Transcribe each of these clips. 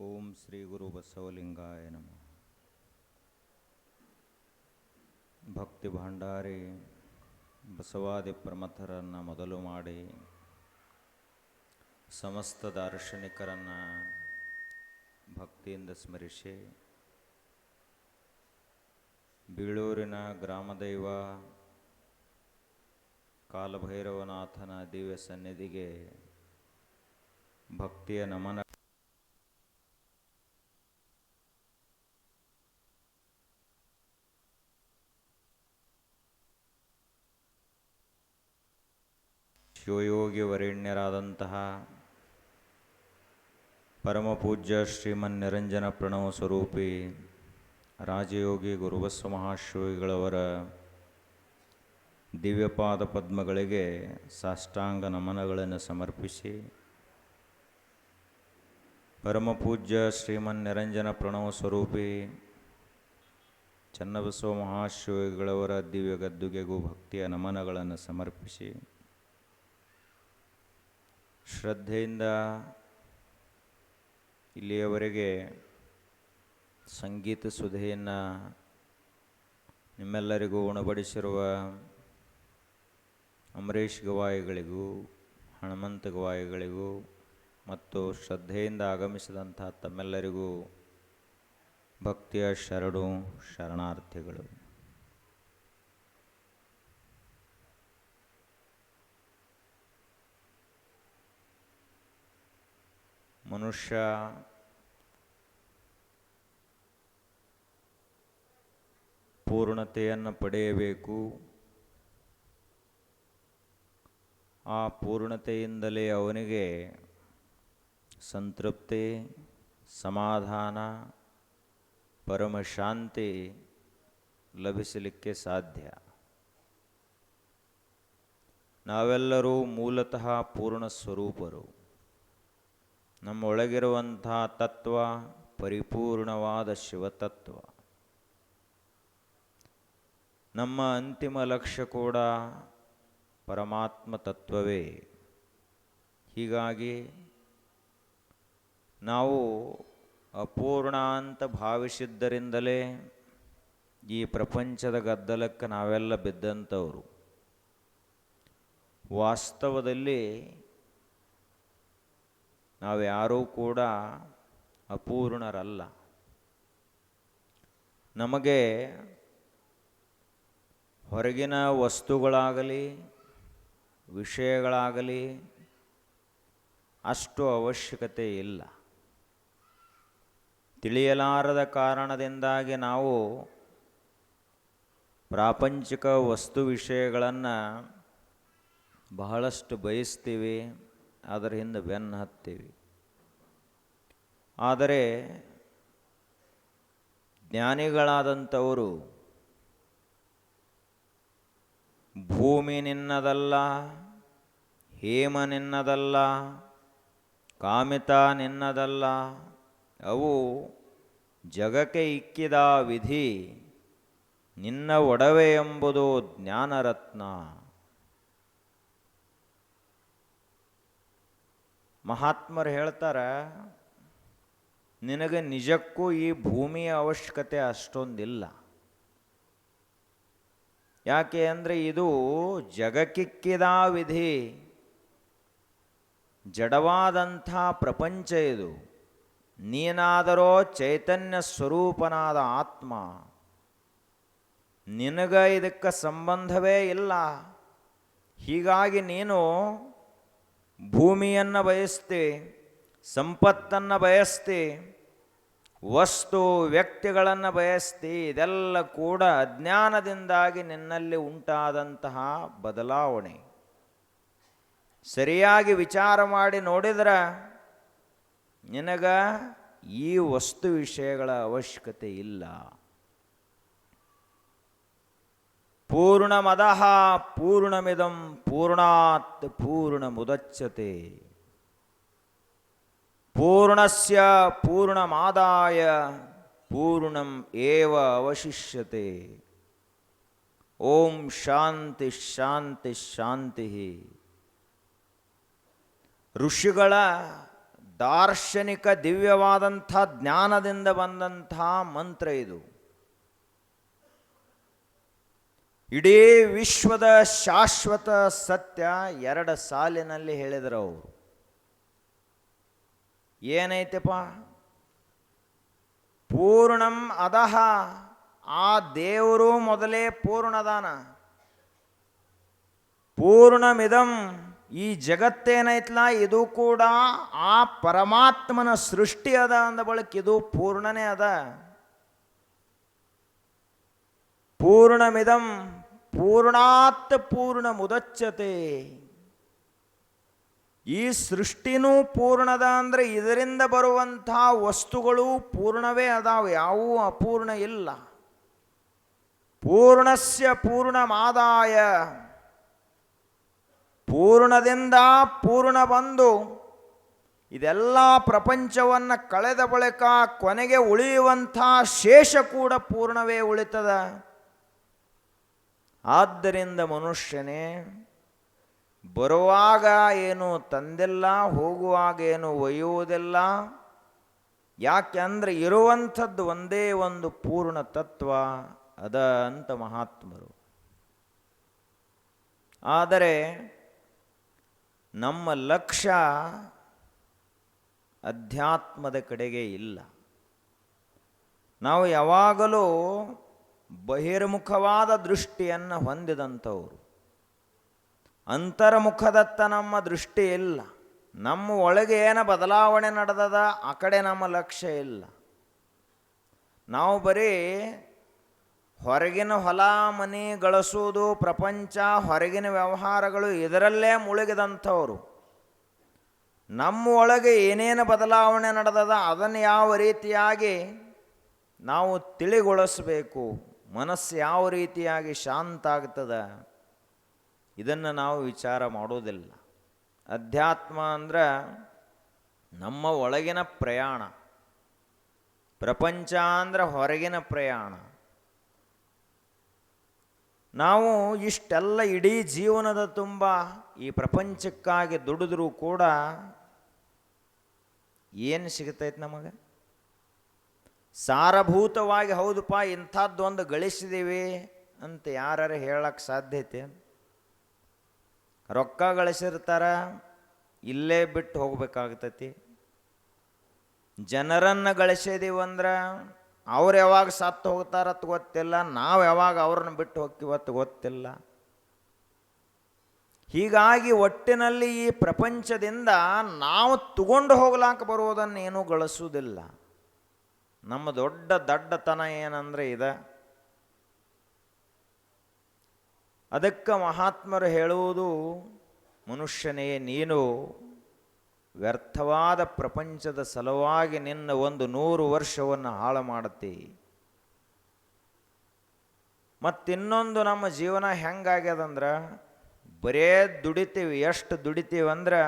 ಓಂ ಶ್ರೀ ಗುರು ಬಸವಲಿಂಗಾಯ ನಮಃ. ಭಕ್ತಿ ಭಂಡಾರಿ ಬಸವಾದಿ ಪ್ರಮಥರನ್ನು ಮೊದಲು ಮಾಡಿ ಸಮಸ್ತ ದಾರ್ಶನಿಕರನ್ನು ಭಕ್ತಿಯಿಂದ ಸ್ಮರಿಸಿ, ಬೀಳೂರಿನ ಗ್ರಾಮದೈವ ಕಾಲಭೈರವನಾಥನ ದಿವ್ಯ ಸನ್ನಿಧಿಗೆ ಭಕ್ತಿಯ ನಮನ. ಶಿವಯೋಗಿ ವರೇಣ್ಯರಾದಂತಹ ಪರಮಪೂಜ್ಯ ಶ್ರೀಮನ್ ನಿರಂಜನ ಪ್ರಣವ ಸ್ವರೂಪಿ ರಾಜಯೋಗಿ ಗುರುಬಸವ ಮಹಾಶಿವಗಳವರ ದಿವ್ಯಪಾದ ಪದ್ಮಗಳಿಗೆ ಸಾಷ್ಟಾಂಗ ನಮನಗಳನ್ನು ಸಮರ್ಪಿಸಿ, ಪರಮಪೂಜ್ಯ ಶ್ರೀಮನ್ ನಿರಂಜನ ಪ್ರಣವ ಸ್ವರೂಪಿ ಚನ್ನಬಸವ ಮಹಾಶಿವಗಳವರ ದಿವ್ಯ ಗದ್ದುಗೆಗೂ ಭಕ್ತಿಯ ನಮನಗಳನ್ನು ಸಮರ್ಪಿಸಿ, ಶ್ರದ್ಧೆಯಿಂದ ಇಲ್ಲಿಯವರೆಗೆ ಸಂಗೀತ ಸುಧೆಯನ್ನು ನಿಮ್ಮೆಲ್ಲರಿಗೂ ಉಣಬಡಿಸಿರುವ ಅಂಬರೀಷ್ ಗವಾಯಿಗಳಿಗೂ, ಹನುಮಂತ ಗವಾಯಿಗಳಿಗೂ ಮತ್ತು ಶ್ರದ್ಧೆಯಿಂದ ಆಗಮಿಸಿದಂಥ ತಮ್ಮೆಲ್ಲರಿಗೂ ಭಕ್ತಿಯ ಶರಣು ಶರಣಾರ್ಥಿಗಳು. ಮನುಷ್ಯ ಪೂರ್ಣತೆಯನ್ನು ಪಡೆಯಬೇಕು. ಆ ಪೂರ್ಣತೆಯಿಂದಲೇ ಅವನಿಗೆ ಸಂತೃಪ್ತಿ, ಸಮಾಧಾನ, ಪರಮಶಾಂತಿ ಲಭಿಸಲಿಕ್ಕೆ ಸಾಧ್ಯ. ನಾವೆಲ್ಲರೂ ಮೂಲತಃ ಪೂರ್ಣ ಸ್ವರೂಪರು. ನಮ್ಮೊಳಗಿರುವಂಥ ತತ್ವ ಪರಿಪೂರ್ಣವಾದ ಶಿವತತ್ವ. ನಮ್ಮ ಅಂತಿಮ ಲಕ್ಷ್ಯ ಕೂಡ ಪರಮಾತ್ಮ ತತ್ವವೇ. ಹೀಗಾಗಿ ನಾವು ಅಪೂರ್ಣ ಅಂತ ಭಾವಿಸಿದ್ದರಿಂದಲೇ ಈ ಪ್ರಪಂಚದ ಗದ್ದಲಕ್ಕೆ ನಾವೆಲ್ಲ ಬಿದ್ದಂಥವರು. ವಾಸ್ತವದಲ್ಲಿ ನಾವ್ಯಾರೂ ಕೂಡ ಅಪೂರ್ಣರಲ್ಲ. ನಮಗೆ ಹೊರಗಿನ ವಸ್ತುಗಳಾಗಲಿ ವಿಷಯಗಳಾಗಲಿ ಅಷ್ಟು ಅವಶ್ಯಕತೆ ಇಲ್ಲ. ತಿಳಿಯಲಾರದ ಕಾರಣದಿಂದಾಗಿ ನಾವು ಪ್ರಾಪಂಚಿಕ ವಸ್ತು ವಿಷಯಗಳನ್ನು ಬಹಳಷ್ಟು ಬಯಸ್ತೀವಿ, ಅದರ ಹಿಂದೆ ಬೆನ್ನು ಹತ್ತೀವಿ. ಆದರೆ ಜ್ಞಾನಿಗಳಾದಂಥವರು ಭೂಮಿ ನಿನ್ನದಲ್ಲ, ಹೇಮ ನಿನ್ನದಲ್ಲ, ಕಾಮಿತ ನಿನ್ನದಲ್ಲ, ಅವು ಜಗಕ್ಕೆ ಇಕ್ಕಿದ ವಿಧಿ, ನಿನ್ನ ಒಡವೆ ಎಂಬುದು ಜ್ಞಾನರತ್ನ. ಮಹಾತ್ಮರು ಹೇಳ್ತಾರೆ, ನಿನಗೆ ನಿಜಕ್ಕೂ ಈ ಭೂಮಿಯ ಅವಶ್ಯಕತೆ ಅಷ್ಟೊಂದಿಲ್ಲ. ಯಾಕೆ ಅಂದರೆ ಇದು ಜಗಕ್ಕಿಕ್ಕಿದ ವಿಧಿ, ಜಡವಾದಂಥ ಪ್ರಪಂಚ ಇದು. ನೀನಾದರೋ ಚೈತನ್ಯ ಸ್ವರೂಪನಾದ ಆತ್ಮ, ನಿನಗ ಇದಕ್ಕೆ ಸಂಬಂಧವೇ ಇಲ್ಲ. ಹೀಗಾಗಿ ನೀನು ಭೂಮಿಯನ್ನು ಬಯಸ್ತಿ, ಸಂಪತ್ತನ್ನು ಬಯಸ್ತಿ, ವಸ್ತು ವ್ಯಕ್ತಿಗಳನ್ನು ಬಯಸ್ತಿ. ಇದೆಲ್ಲ ಕೂಡ ಅಜ್ಞಾನದಿಂದಾಗಿ ನಿನ್ನಲ್ಲಿ ಉಂಟಾದಂತಹ ಬದಲಾವಣೆ. ಸರಿಯಾಗಿ ವಿಚಾರ ಮಾಡಿ ನೋಡಿದ್ರೆ ನಿನಗ ಈ ವಸ್ತು ವಿಷಯಗಳ ಅವಶ್ಯಕತೆ ಇಲ್ಲ. ಪೂರ್ಣಮದಃ ಪೂರ್ಣಮಿದಂ ಪೂರ್ಣಾತ್ ಪೂರ್ಣಮುದಚ್ಯತೆ. ಪೂರ್ಣಸ್ಯ ಪೂರ್ಣಮಾದಾಯ ಪೂರ್ಣಂ ಏವ ಅವಶಿಷ್ಯತೆ. ಓಂ ಶಾಂತಿ ಶಾಂತಿ ಶಾಂತಿ. ಋಷಿಗಳ ದಾರ್ಶನಿಕ ದಿವ್ಯವಾದಂಥ ಜ್ಞಾನದಿಂದ ಬಂದಂಥ ಮಂತ್ರ ಇದು. ಇಡೀ ವಿಶ್ವದ ಶಾಶ್ವತ ಸತ್ಯ 2 ಸಾಲಿನಲ್ಲಿ ಹೇಳಿದರು ಅವರು. ಏನೈತೆಪ್ಪ? ಪೂರ್ಣಂ ಅದಹ, ಆ ದೇವರು ಮೊದಲೇ ಪೂರ್ಣದಾನ. ಪೂರ್ಣಮಿದಂ, ಈ ಜಗತ್ತೇನೈತ್ಲ ಇದು ಕೂಡ ಆ ಪರಮಾತ್ಮನ ಸೃಷ್ಟಿ ಅದ ಅಂದ ಬಳಿಕ ಇದು ಪೂರ್ಣನೇ ಅದ. ಪೂರ್ಣಮಿದಂ ಪೂರ್ಣಾತ್ ಪೂರ್ಣ ಮುದಚ್ಯತೆ. ಈ ಸೃಷ್ಟಿನೂ ಪೂರ್ಣದ ಅಂದರೆ ಇದರಿಂದ ಬರುವಂಥ ವಸ್ತುಗಳು ಪೂರ್ಣವೇ ಅದಾವ, ಯಾವುವೂ ಅಪೂರ್ಣ ಇಲ್ಲ. ಪೂರ್ಣಸ್ಯ ಪೂರ್ಣಮಾದಾಯ, ಪೂರ್ಣದಿಂದ ಪೂರ್ಣ ಬಂದು ಇದೆಲ್ಲ ಪ್ರಪಂಚವನ್ನು ಕಳೆದ ಬಳಿಕ ಕೊನೆಗೆ ಉಳಿಯುವಂಥ ಶೇಷ ಕೂಡ ಪೂರ್ಣವೇ ಉಳಿತದ. ಆದ್ದರಿಂದ ಮನುಷ್ಯನೇ ಬರುವಾಗ ಏನು ತಂದಿಲ್ಲ, ಹೋಗುವಾಗ ಏನು ಒಯ್ಯುವುದಿಲ್ಲ. ಯಾಕೆಂದರೆ ಇರುವಂಥದ್ದು ಒಂದೇ ಒಂದು ಪೂರ್ಣ ತತ್ವ ಅದ ಅಂತ ಮಹಾತ್ಮರು. ಆದರೆ ನಮ್ಮ ಲಕ್ಷ್ಯ ಅಧ್ಯಾತ್ಮದ ಕಡೆಗೆ ಇಲ್ಲ. ನಾವು ಯಾವಾಗಲೂ ಬಹಿರ್ಮುಖವಾದ ದೃಷ್ಟಿಯನ್ನು ಹೊಂದಿದಂಥವರು. ಅಂತರ್ಮುಖದತ್ತ ನಮ್ಮ ದೃಷ್ಟಿ ಇಲ್ಲ. ನಮ್ಮ ಒಳಗೆ ಏನು ಬದಲಾವಣೆ ನಡೆದದ ಆ ಕಡೆ ನಮ್ಮ ಲಕ್ಷ್ಯ ಇಲ್ಲ. ನಾವು ಬರೀ ಹೊರಗಿನ ಹೊಲ ಮನೆ ಗಳಿಸೋದು, ಪ್ರಪಂಚ, ಹೊರಗಿನ ವ್ಯವಹಾರಗಳು ಇದರಲ್ಲೇ ಮುಳುಗಿದಂಥವರು. ನಮ್ಮ ಒಳಗೆ ಏನೇನು ಬದಲಾವಣೆ ನಡೆದದ ಅದನ್ನು ಯಾವ ರೀತಿಯಾಗಿ ನಾವು ತಿಳಿಗೊಳಿಸಬೇಕು, ಮನಸ್ಸು ಯಾವ ರೀತಿಯಾಗಿ ಶಾಂತ ಆಗ್ತದೆ, ಇದನ್ನು ನಾವು ವಿಚಾರ ಮಾಡೋದಿಲ್ಲ. ಅಧ್ಯಾತ್ಮ ಅಂದ್ರೆ ನಮ್ಮ ಒಳಗಿನ ಪ್ರಯಾಣ, ಪ್ರಪಂಚ ಅಂದ್ರೆ ಹೊರಗಿನ ಪ್ರಯಾಣ. ನಾವು ಇಷ್ಟೆಲ್ಲ ಇಡೀ ಜೀವನದ ತುಂಬ ಈ ಪ್ರಪಂಚಕ್ಕಾಗಿ ದುಡಿದ್ರೂ ಕೂಡ ಏನು ಸಿಗುತ್ತೈತೆ ನಮಗೆ? ಸಾರಭೂತವಾಗಿ ಹೌದಪ್ಪ ಇಂಥದ್ದೊಂದು ಗಳಿಸಿದ್ದೀವಿ ಅಂತ ಯಾರು ಹೇಳಕ್ಕೆ ಸಾಧ್ಯತೆ? ರೊಕ್ಕ ಗಳಿಸಿರ್ತಾರ, ಇಲ್ಲೇ ಬಿಟ್ಟು ಹೋಗ್ಬೇಕಾಗ್ತೈತಿ. ಜನರನ್ನು ಗಳಿಸಿದೀವಂದ್ರೆ ಅವ್ರು ಯಾವಾಗ ಸತ್ತು ಹೋಗ್ತಾರತ್ ಗೊತ್ತಿಲ್ಲ, ನಾವು ಯಾವಾಗ ಅವ್ರನ್ನ ಬಿಟ್ಟು ಹೋಗ್ತೀವತ್ತು ಗೊತ್ತಿಲ್ಲ. ಹೀಗಾಗಿ ಒಟ್ಟಿನಲ್ಲಿ ಈ ಪ್ರಪಂಚದಿಂದ ನಾವು ತಗೊಂಡು ಹೋಗ್ಲಾಕ ಬರುವುದನ್ನು ಏನೂ ಗಳಿಸುವುದಿಲ್ಲ. ನಮ್ಮ ದೊಡ್ಡ ದಡ್ಡತನ ಏನಂದರೆ ಇದೆ. ಅದಕ್ಕೆ ಮಹಾತ್ಮರು ಹೇಳುವುದು, ಮನುಷ್ಯನೇ ನೀನು ವ್ಯರ್ಥವಾದ ಪ್ರಪಂಚದ ಸಲುವಾಗಿ ನಿನ್ನ 100 ವರ್ಷವನ್ನು ಹಾಳು ಮಾಡುತ್ತಿ. ಮತ್ತಿನ್ನೊಂದು ನಮ್ಮ ಜೀವನ ಹೆಂಗಾಗ್ಯದಂದ್ರೆ ಬರೇ ದುಡಿತೀವಿ. ಎಷ್ಟು ದುಡಿತೀವಿ ಅಂದ್ರೆ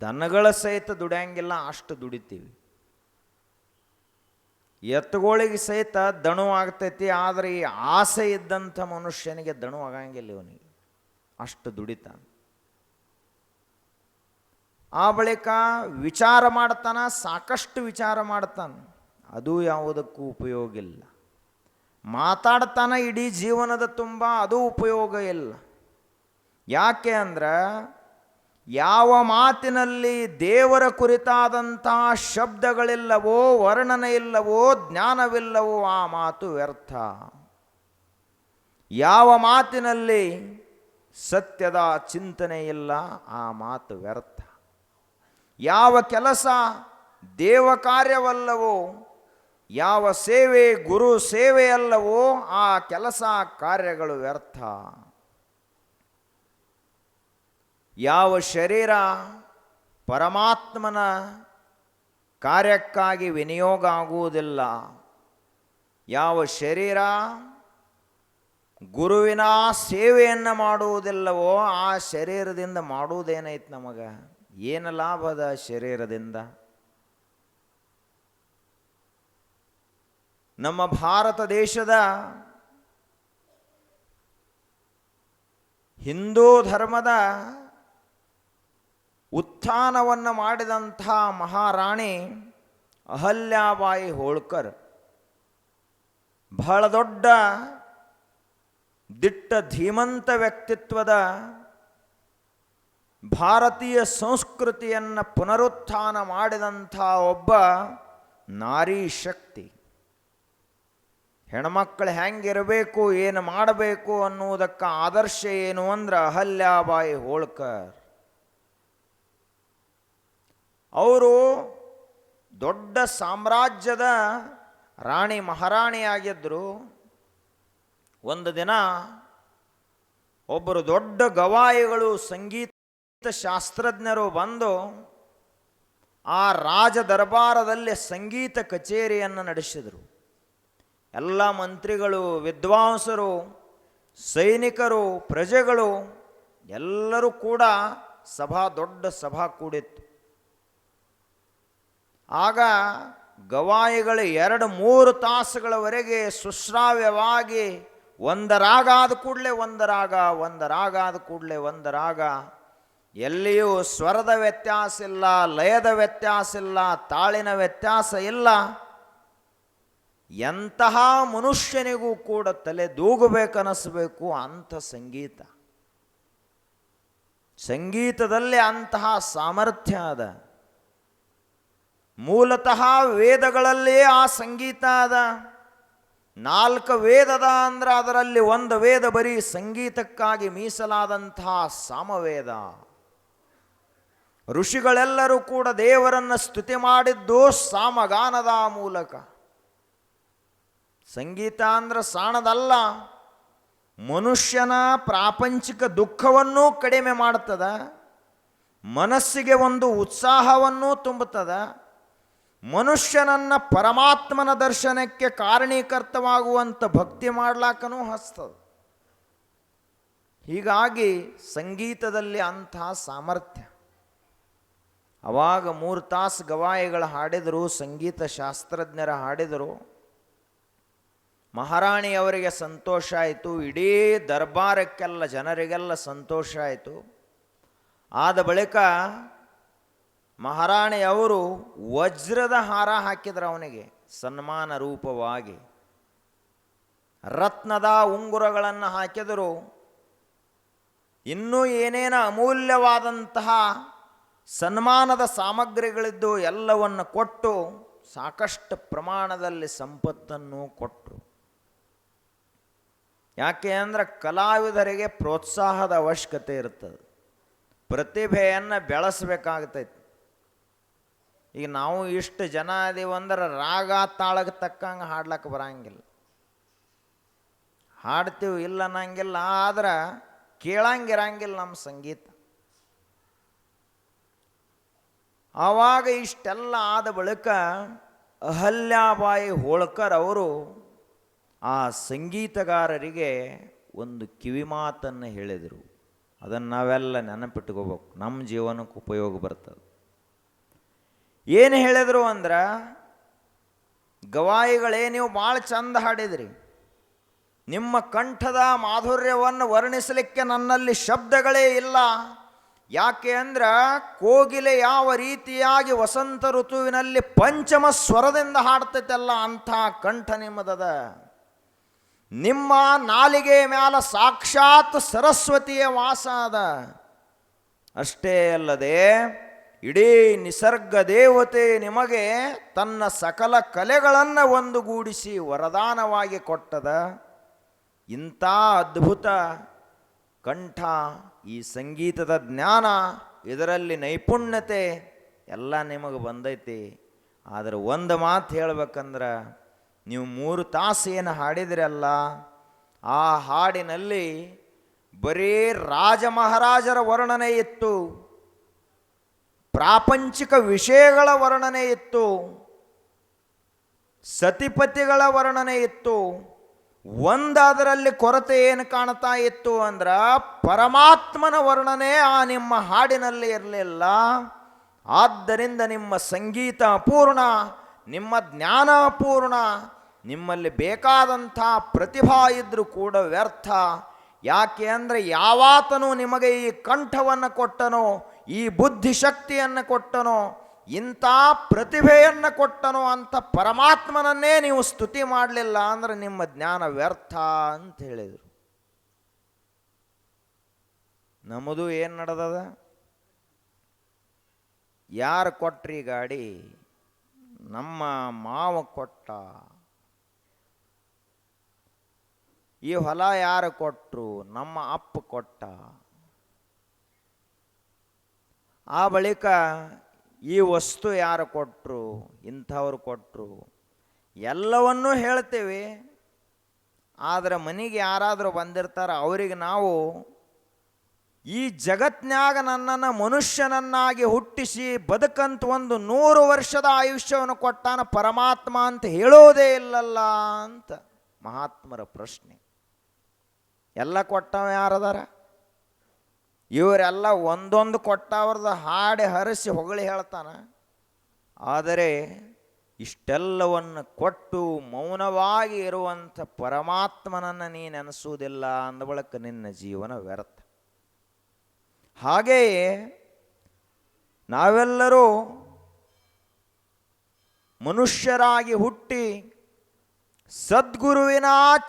ದನಗಳ ಸಹಿತ ದುಡಿಯಂಗಿಲ್ಲ, ಅಷ್ಟು ದುಡಿತೀವಿ. ಎತ್ತುಗಳಿಗೆ ಸಹಿತ ದಣು ಆಗ್ತೈತಿ, ಆದರೆ ಈ ಆಸೆ ಇದ್ದಂಥ ಮನುಷ್ಯನಿಗೆ ದಣು ಆಗಂಗಿಲ್ಲ. ಇವನಿಗೆ ಅಷ್ಟು ದುಡಿತಾನೆ. ಆ ಬಳಿಕ ವಿಚಾರ ಮಾಡ್ತಾನ, ಸಾಕಷ್ಟು ವಿಚಾರ ಮಾಡ್ತಾನೆ, ಅದು ಯಾವುದಕ್ಕೂ ಉಪಯೋಗ ಇಲ್ಲ. ಮಾತಾಡ್ತಾನ ಇಡೀ ಜೀವನದ ತುಂಬ, ಅದು ಉಪಯೋಗ ಇಲ್ಲ. ಯಾಕೆ ಅಂದ್ರೆ ಯಾವ ಮಾತಿನಲ್ಲಿ ದೇವರ ಕುರಿತಾದಂಥ ಶಬ್ದಗಳಿಲ್ಲವೋ, ವರ್ಣನೆ ಇಲ್ಲವೋ, ಜ್ಞಾನವಿಲ್ಲವೋ ಆ ಮಾತು ವ್ಯರ್ಥ. ಯಾವ ಮಾತಿನಲ್ಲಿ ಸತ್ಯದ ಚಿಂತನೆ ಇಲ್ಲ ಆ ಮಾತು ವ್ಯರ್ಥ. ಯಾವ ಕೆಲಸ ದೇವ ಕಾರ್ಯವಲ್ಲವೋ, ಯಾವ ಸೇವೆ ಗುರು ಸೇವೆಯಲ್ಲವೋ ಆ ಕೆಲಸ ಕಾರ್ಯಗಳು ವ್ಯರ್ಥ. ಯಾವ ಶರೀರ ಪರಮಾತ್ಮನ ಕಾರ್ಯಕ್ಕಾಗಿ ವಿನಿಯೋಗ ಆಗುವುದಿಲ್ಲ, ಯಾವ ಶರೀರ ಗುರುವಿನ ಸೇವೆಯನ್ನು ಮಾಡುವುದಿಲ್ಲವೋ ಆ ಶರೀರದಿಂದ ಮಾಡುವುದೇನೈತೆ ನಮಗೆ? ಏನು ಲಾಭದ ಶರೀರದಿಂದ? ನಮ್ಮ ಭಾರತ ದೇಶದ ಹಿಂದೂ ಧರ್ಮದ ಉತ್ಥಾನವನ್ನು ಮಾಡಿದಂಥ ಮಹಾರಾಣಿ ಅಹಲ್ಯಾಬಾಯಿ ಹೋಳ್ಕರ್ ಬಹಳ ದೊಡ್ಡ ದಿಟ್ಟ ಧೀಮಂತ ವ್ಯಕ್ತಿತ್ವದ ಭಾರತೀಯ ಸಂಸ್ಕೃತಿಯನ್ನು ಪುನರುತ್ಥಾನ ಮಾಡಿದಂಥ ಒಬ್ಬ ನಾರಿ ಶಕ್ತಿ. ಹೆಣ್ಮಕ್ಕಳು ಹೆಂಗಿರಬೇಕು, ಏನು ಮಾಡಬೇಕು ಅನ್ನುವುದಕ್ಕೆ ಆದರ್ಶ ಏನು ಅಂದ್ರೆ ಅಹಲ್ಯಾಬಾಯಿ ಹೋಳ್ಕರ್. ಅವರು ದೊಡ್ಡ ಸಾಮ್ರಾಜ್ಯದ ರಾಣಿ ಮಹಾರಾಣಿಯಾಗಿದ್ದರು. ಒಂದು ದಿನ ಒಬ್ಬರು ದೊಡ್ಡ ಗವಾಯಿಗಳು, ಸಂಗೀತ ಶಾಸ್ತ್ರಜ್ಞರು ಬಂದು ಆ ರಾಜ ದರ್ಬಾರದಲ್ಲಿ ಸಂಗೀತ ಕಚೇರಿಯನ್ನು ನಡೆಸಿದರು. ಎಲ್ಲ ಮಂತ್ರಿಗಳು, ವಿದ್ವಾಂಸರು, ಸೈನಿಕರು, ಪ್ರಜೆಗಳು ಎಲ್ಲರೂ ಕೂಡ ದೊಡ್ಡ ಸಭಾ ಕೂಡಿತ್ತು. ಆಗ ಗವಾಯಿಗಳು 2-3 ತಾಸುಗಳವರೆಗೆ ಸುಶ್ರಾವ್ಯವಾಗಿ ಒಂದು ರಾಗ ಆದ ಕೂಡಲೇ ಒಂದು ರಾಗ, ಒಂದು ರಾಗ ಆದ ಕೂಡಲೇ ಒಂದು ರಾಗ, ಎಲ್ಲಿಯೂ ಸ್ವರದ ವ್ಯತ್ಯಾಸ ಇಲ್ಲ, ಲಯದ ವ್ಯತ್ಯಾಸ ಇಲ್ಲ, ತಾಳಿನ ವ್ಯತ್ಯಾಸ ಇಲ್ಲ. ಎಂತಹ ಮನುಷ್ಯನಿಗೂ ಕೂಡ ತಲೆ ದೂಗಬೇಕನ್ನಿಸ್ಬೇಕು ಅಂಥ ಸಂಗೀತ. ಸಂಗೀತದಲ್ಲಿ ಅಂತಹ ಸಾಮರ್ಥ್ಯ ಅದ. ಮೂಲತಃ ವೇದಗಳಲ್ಲೇ ಆ ಸಂಗೀತ ಅದ. 4 ವೇದದ ಅಂದ್ರೆ ಅದರಲ್ಲಿ ಒಂದು ವೇದ ಬರೀ ಸಂಗೀತಕ್ಕಾಗಿ ಮೀಸಲಾದಂತಹ ಸಾಮವೇದ. ಋಷಿಗಳೆಲ್ಲರೂ ಕೂಡ ದೇವರನ್ನು ಸ್ತುತಿ ಮಾಡಿದ್ದು ಸಾಮಗಾನದ ಮೂಲಕ. ಸಂಗೀತ ಅಂದ್ರೆ ಸಾಣದಲ್ಲ, ಮನುಷ್ಯನ ಪ್ರಾಪಂಚಿಕ ದುಃಖವನ್ನೂ ಕಡಿಮೆ ಮಾಡ್ತದ, ಮನಸ್ಸಿಗೆ ಒಂದು ಉತ್ಸಾಹವನ್ನೂ ತುಂಬುತ್ತದ, ಮನುಷ್ಯನನ್ನು ಪರಮಾತ್ಮನ ದರ್ಶನಕ್ಕೆ ಕಾರಣೀಕರ್ತವಾಗುವಂಥ ಭಕ್ತಿ ಮಾಡ್ಲಾಕನೂ ಹಸ್ತದ. ಹೀಗಾಗಿ ಸಂಗೀತದಲ್ಲಿ ಅಂತಹ ಸಾಮರ್ಥ್ಯ. ಅವಾಗ 3 ತಾಸು ಗವಾಯಿಗಳು ಹಾಡಿದರು, ಸಂಗೀತ ಶಾಸ್ತ್ರಜ್ಞರ ಹಾಡಿದರು. ಮಹಾರಾಣಿಯವರಿಗೆ ಸಂತೋಷ ಆಯಿತು, ಇಡೀ ದರ್ಬಾರಕ್ಕೆಲ್ಲ ಜನರಿಗೆಲ್ಲ ಸಂತೋಷ ಆಯಿತು. ಆದ ಬಳಿಕ ಮಹಾರಾಣಿಯವರು ವಜ್ರದ ಹಾರ ಹಾಕಿದ್ರು, ಅವನಿಗೆ ಸನ್ಮಾನ ರೂಪವಾಗಿ ರತ್ನದ ಉಂಗುರಗಳನ್ನು ಹಾಕಿದರು. ಇನ್ನೂ ಏನೇನ ಅಮೂಲ್ಯವಾದಂತಹ ಸನ್ಮಾನದ ಸಾಮಗ್ರಿಗಳಿದ್ದು ಎಲ್ಲವನ್ನು ಕೊಟ್ಟು ಸಾಕಷ್ಟು ಪ್ರಮಾಣದಲ್ಲಿ ಸಂಪತ್ತನ್ನು ಕೊಟ್ಟರು. ಯಾಕೆ ಅಂದರೆ ಕಲಾವಿದರಿಗೆ ಪ್ರೋತ್ಸಾಹದ ಅವಶ್ಯಕತೆ ಇರ್ತದೆ, ಪ್ರತಿಭೆಯನ್ನು ಬೆಳೆಸಬೇಕಾಗ್ತೈತಿ. ಈಗ ನಾವು ಇಷ್ಟು ಜನ ಅದೀವಂದ್ರೆ ರಾಗ ತಾಳಕ್ಕೆ ತಕ್ಕಂಗೆ ಹಾಡ್ಲಕ್ಕೆ ಬರಂಗಿಲ್ಲ. ಹಾಡ್ತೀವಿ ಇಲ್ಲ ಅನ್ನಂಗಿಲ್ಲ, ಆದ್ರೆ ಕೇಳಂಗಿರಂಗಿಲ್ಲ ನಮ್ಮ ಸಂಗೀತ. ಆವಾಗ ಇಷ್ಟೆಲ್ಲ ಆದ ಬಳಿಕ ಅಹಲ್ಯಾಬಾಯಿ ಹೋಳ್ಕರ್ ಅವರು ಆ ಸಂಗೀತಗಾರರಿಗೆ ಒಂದು ಕಿವಿಮಾತನ್ನು ಹೇಳಿದರು. ಅದನ್ನು ನಾವೆಲ್ಲ ನೆನಪಿಟ್ಕೋಬೇಕು, ನಮ್ಮ ಜೀವನಕ್ಕೆ ಉಪಯೋಗ ಬರ್ತದೆ. ಏನು ಹೇಳಿದರು ಅಂದ್ರೆ, ಗವಾಯಿಗಳೇ, ನೀವು ಭಾಳ ಚಂದ ಹಾಡಿದ್ರಿ, ನಿಮ್ಮ ಕಂಠದ ಮಾಧುರ್ಯವನ್ನು ವರ್ಣಿಸಲಿಕ್ಕೆ ನನ್ನಲ್ಲಿ ಶಬ್ದಗಳೇ ಇಲ್ಲ. ಯಾಕೆ ಅಂದ್ರೆ ಕೋಗಿಲೆ ಯಾವ ರೀತಿಯಾಗಿ ವಸಂತ ಋತುವಿನಲ್ಲಿ ಪಂಚಮ ಸ್ವರದಿಂದ ಹಾಡ್ತೈತಲ್ಲ ಅಂಥ ಕಂಠ ನಿಮ್ಮದದ. ನಿಮ್ಮ ನಾಲಿಗೆ ಮ್ಯಾಲ ಸಾಕ್ಷಾತ್ ಸರಸ್ವತಿಯ ವಾಸ ಅದ. ಅಷ್ಟೇ ಅಲ್ಲದೆ ಇಡೀ ನಿಸರ್ಗ ದೇವತೆ ನಿಮಗೆ ತನ್ನ ಸಕಲ ಕಲೆಗಳನ್ನು ಒಂದುಗೂಡಿಸಿ ವರದಾನವಾಗಿ ಕೊಟ್ಟದ. ಇಂಥ ಅದ್ಭುತ ಕಂಠ, ಈ ಸಂಗೀತದ ಜ್ಞಾನ, ಇದರಲ್ಲಿ ನೈಪುಣ್ಯತೆ ಎಲ್ಲ ನಿಮಗೆ ಬಂದೈತಿ. ಆದರೆ ಒಂದು ಮಾತು ಹೇಳ್ಬೇಕಂದ್ರೆ, ನೀವು 3 ತಾಸು ಏನು ಹಾಡಿದ್ರಲ್ಲ, ಆ ಹಾಡಿನಲ್ಲಿ ಬರೀ ರಾಜ ಮಹಾರಾಜರ ವರ್ಣನೆ ಇತ್ತು, ಪ್ರಾಪಂಚಿಕ ವಿಷಯಗಳ ವರ್ಣನೆ ಇತ್ತು, ಸತಿಪತಿಗಳ ವರ್ಣನೆ ಇತ್ತು. ಒಂದಾದರಲ್ಲಿ ಕೊರತೆ ಏನು ಕಾಣ್ತಾ ಇತ್ತು ಅಂದ್ರೆ ಪರಮಾತ್ಮನ ವರ್ಣನೆ ಆ ನಿಮ್ಮ ಹಾಡಿನಲ್ಲಿ ಇರಲಿಲ್ಲ. ಆದ್ದರಿಂದ ನಿಮ್ಮ ಸಂಗೀತ ಅಪೂರ್ಣ, ನಿಮ್ಮ ಜ್ಞಾನ ಅಪೂರ್ಣ, ನಿಮ್ಮಲ್ಲಿ ಬೇಕಾದಂಥ ಪ್ರತಿಭಾ ಇದ್ದರೂ ಕೂಡ ವ್ಯರ್ಥ. ಯಾಕೆ ಅಂದರೆ ಯಾವಾತನು ನಿಮಗೆ ಈ ಕಂಠವನ್ನು ಕೊಟ್ಟನೋ, ಈ ಬುದ್ಧಿಶಕ್ತಿಯನ್ನು ಕೊಟ್ಟನೋ, ಇಂಥ ಪ್ರತಿಭೆಯನ್ನು ಕೊಟ್ಟನೋ ಅಂತ ಪರಮಾತ್ಮನನ್ನೇ ನೀವು ಸ್ತುತಿ ಮಾಡಲಿಲ್ಲ ಅಂದ್ರೆ ನಿಮ್ಮ ಜ್ಞಾನ ವ್ಯರ್ಥ ಅಂತ ಹೇಳಿದರು. ನಮ್ಮದು ಏನು ನಡೆದದ? ಯಾರು ಕೊಟ್ರಿ ಗಾಡಿ? ನಮ್ಮ ಮಾವ ಕೊಟ್ಟ. ಈ ಹೊಲ ಯಾರು ಕೊಟ್ಟರು? ನಮ್ಮ ಅಪ್ಪ ಕೊಟ್ಟ. ಆ ಬಳಿಕ ಈ ವಸ್ತು ಯಾರು ಕೊಟ್ಟರು? ಇಂಥವ್ರು ಕೊಟ್ಟರು. ಎಲ್ಲವನ್ನೂ ಹೇಳ್ತೇವೆ. ಆದರೆ ಮನೆಗೆ ಯಾರಾದರೂ ಬಂದಿರ್ತಾರೆ, ಅವರಿಗೆ ನಾವು ಈ ಜಗತ್ನ್ಯಾಗ ನನ್ನನ್ನು ಮನುಷ್ಯನನ್ನಾಗಿ ಹುಟ್ಟಿಸಿ ಬದುಕಂತ ಒಂದು 100 ವರ್ಷದ ಆಯುಷ್ಯವನ್ನು ಕೊಟ್ಟಾನ ಪರಮಾತ್ಮ ಅಂತ ಹೇಳೋದೇ ಇಲ್ಲಲ್ಲ ಅಂತ ಮಹಾತ್ಮರ ಪ್ರಶ್ನೆ. ಎಲ್ಲ ಕೊಟ್ಟವ ಯಾರದಾರ? ಇವರೆಲ್ಲ ಒಂದೊಂದು ಕೊಟ್ಟವ್ರದ್ದು ಹಾಡಿ ಹರಿಸಿ ಹೊಗಳಿ ಹೇಳ್ತಾನ. ಆದರೆ ಇಷ್ಟೆಲ್ಲವನ್ನು ಕೊಟ್ಟು ಮೌನವಾಗಿ ಇರುವಂಥ ಪರಮಾತ್ಮನನ್ನು ನೀ ನೆನೆಸುವುದಿಲ್ಲ ಅಂದ ಬಳಿಕ ನಿನ್ನ ಜೀವನ ವ್ಯರ್ಥ. ಹಾಗೆಯೇ ನಾವೆಲ್ಲರೂ ಮನುಷ್ಯರಾಗಿ ಹುಟ್ಟಿ ಸದ್ಗುರುವಿನ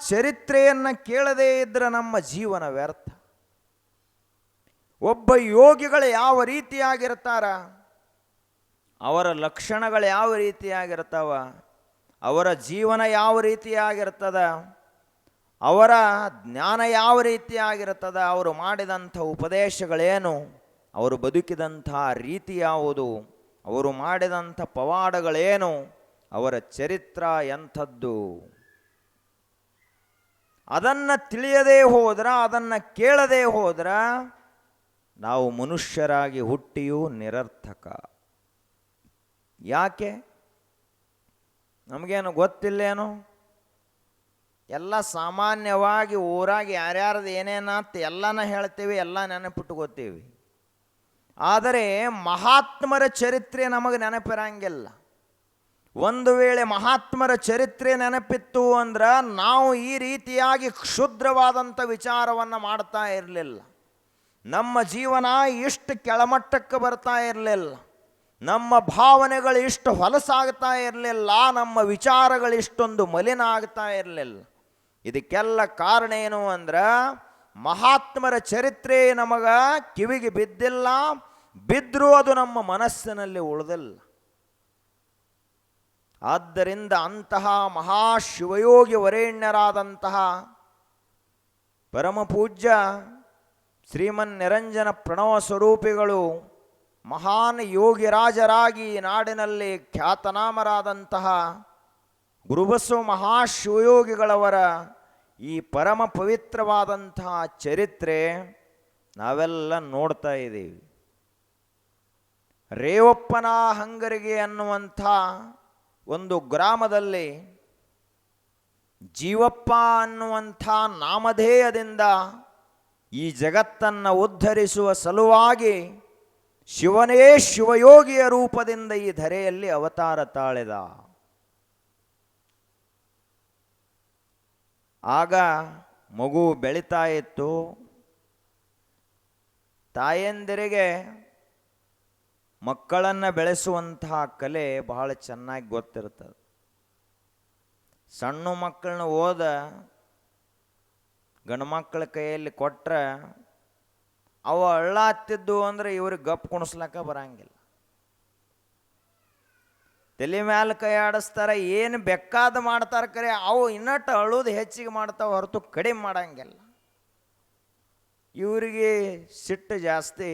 ಚರಿತ್ರೆಯನ್ನು ಕೇಳದೇ ಇದ್ದರೆ ನಮ್ಮ ಜೀವನ ವ್ಯರ್ಥ. ಒಬ್ಬ ಯೋಗಿಗಳು ಯಾವ ರೀತಿಯಾಗಿರ್ತಾರ, ಅವರ ಲಕ್ಷಣಗಳು ಯಾವ ರೀತಿಯಾಗಿರ್ತಾವ, ಅವರ ಜೀವನ ಯಾವ ರೀತಿಯಾಗಿರ್ತದ, ಅವರ ಜ್ಞಾನ ಯಾವ ರೀತಿಯಾಗಿರ್ತದ, ಅವರು ಮಾಡಿದಂಥ ಉಪದೇಶಗಳೇನು, ಅವರು ಬದುಕಿದಂಥ ರೀತಿ ಯಾವುದು, ಅವರು ಮಾಡಿದಂಥ ಪವಾಡಗಳೇನು, ಅವರ ಚರಿತ್ರ ಎಂಥದ್ದು, ಅದನ್ನು ತಿಳಿಯದೇ ಹೋದ್ರೆ, ಅದನ್ನು ಕೇಳದೇ ಹೋದ್ರೆ ನಾವು ಮನುಷ್ಯರಾಗಿ ಹುಟ್ಟಿಯೂ ನಿರರ್ಥಕ. ಯಾಕೆ? ನಮಗೇನು ಗೊತ್ತಿಲ್ಲೇನು? ಎಲ್ಲ ಸಾಮಾನ್ಯವಾಗಿ ಊರಾಗಿ ಯಾರ್ಯಾರ್ದು ಏನೇನಾತ್ ಎಲ್ಲನ ಹೇಳ್ತೀವಿ, ಎಲ್ಲ ನೆನಪಿಟ್ಕೋತೀವಿ. ಆದರೆ ಮಹಾತ್ಮರ ಚರಿತ್ರೆ ನಮಗೆ ನೆನಪಿರಂಗಿಲ್ಲ. ಒಂದು ವೇಳೆ ಮಹಾತ್ಮರ ಚರಿತ್ರೆ ನೆನಪಿತ್ತು ಅಂದ್ರೆ ನಾವು ಈ ರೀತಿಯಾಗಿ ಕ್ಷುದ್ರವಾದಂಥ ವಿಚಾರವನ್ನು ಮಾಡ್ತಾ ಇರಲಿಲ್ಲ. ನಮ್ಮ ಜೀವನ ಇಷ್ಟು ಕೆಳಮಟ್ಟಕ್ಕೆ ಬರ್ತಾ ಇರಲಿಲ್ಲ. ನಮ್ಮ ಭಾವನೆಗಳು ಇಷ್ಟು ಹೊಲಸಾಗ್ತಾ ಇರಲಿಲ್ಲ. ನಮ್ಮ ವಿಚಾರಗಳು ಇಷ್ಟೊಂದು ಮಲಿನ ಆಗ್ತಾ ಇರಲಿಲ್ಲ. ಇದಕ್ಕೆಲ್ಲ ಕಾರಣ ಏನು ಅಂದ್ರೆ ಮಹಾತ್ಮರ ಚರಿತ್ರೆ ನಮಗ ಕಿವಿಗೆ ಬಿದ್ದಿಲ್ಲ, ಬಿದ್ದರೂ ಅದು ನಮ್ಮ ಮನಸ್ಸಿನಲ್ಲಿ ಉಳಿದಿಲ್ಲ. ಆದ್ದರಿಂದ ಅಂತಹ ಮಹಾಶಿವಯೋಗಿ ವರೇಣ್ಯರಾದಂತಹ ಪರಮಪೂಜ್ಯ ಶ್ರೀಮನ್ ನಿರಂಜನ ಪ್ರಣವ ಸ್ವರೂಪಿಗಳು ಮಹಾನ್ ಯೋಗಿರಾಜರಾಗಿ ನಾಡಿನಲ್ಲಿ ಖ್ಯಾತನಾಮರಾದಂತಹ ಗುರುಬಸವ ಮಹಾಶಿವಯೋಗಿಗಳವರ ಈ ಪರಮ ಪವಿತ್ರವಾದಂತಹ ಚರಿತ್ರೆ ನಾವೆಲ್ಲ ನೋಡ್ತಾ ಇದ್ದೀವಿ. ರೇವಪ್ಪನ ಹಂಗರಿಗೆ ಅನ್ನುವಂಥ ಒಂದು ಗ್ರಾಮದಲ್ಲಿ ಜೀವಪ್ಪ ಅನ್ನುವಂಥ ನಾಮಧೇಯದಿಂದ ಈ ಜಗತ್ತನ್ನು ಉದ್ಧರಿಸುವ ಸಲುವಾಗಿ ಶಿವನೇ ಶಿವಯೋಗಿಯ ರೂಪದಿಂದ ಈ ಧರೆಯಲ್ಲಿ ಅವತಾರ ತಾಳಿದ. ಆಗ ಮಗು ಬೆಳೀತಾ ಇತ್ತು. ತಾಯಂದಿರಿಗೆ ಮಕ್ಕಳನ್ನು ಬೆಳೆಸುವಂತಹ ಕಲೆ ಬಹಳ ಚೆನ್ನಾಗಿ ಗೊತ್ತಿರ್ತದೆ. ಸಣ್ಣ ಮಕ್ಕಳನ್ನ ಓದ ಗಂಡು ಮಕ್ಕಳ ಕೈಯಲ್ಲಿ ಕೊಟ್ಟರೆ ಅವು ಅಳ್ಳಾತ್ತಿದ್ದು ಅಂದರೆ ಇವ್ರಿಗೆ ಗಪ್ ಕುಣಿಸ್ಲಕ್ಕ ಬರಂಗಿಲ್ಲ. ತಲೆ ಮ್ಯಾಲ ಕೈ ಆಡಿಸ್ತಾರೆ, ಏನು ಬೇಕಾದ ಮಾಡ್ತಾರೆ. ಕರೆ ಅವು ಇನ್ನಟ್ಟು ಅಳುವುದು ಹೆಚ್ಚಿಗೆ ಮಾಡ್ತಾವೆ ಹೊರತು ಕಡಿಮೆ ಮಾಡಂಗಿಲ್ಲ. ಇವರಿಗೆ ಸಿಟ್ಟು ಜಾಸ್ತಿ.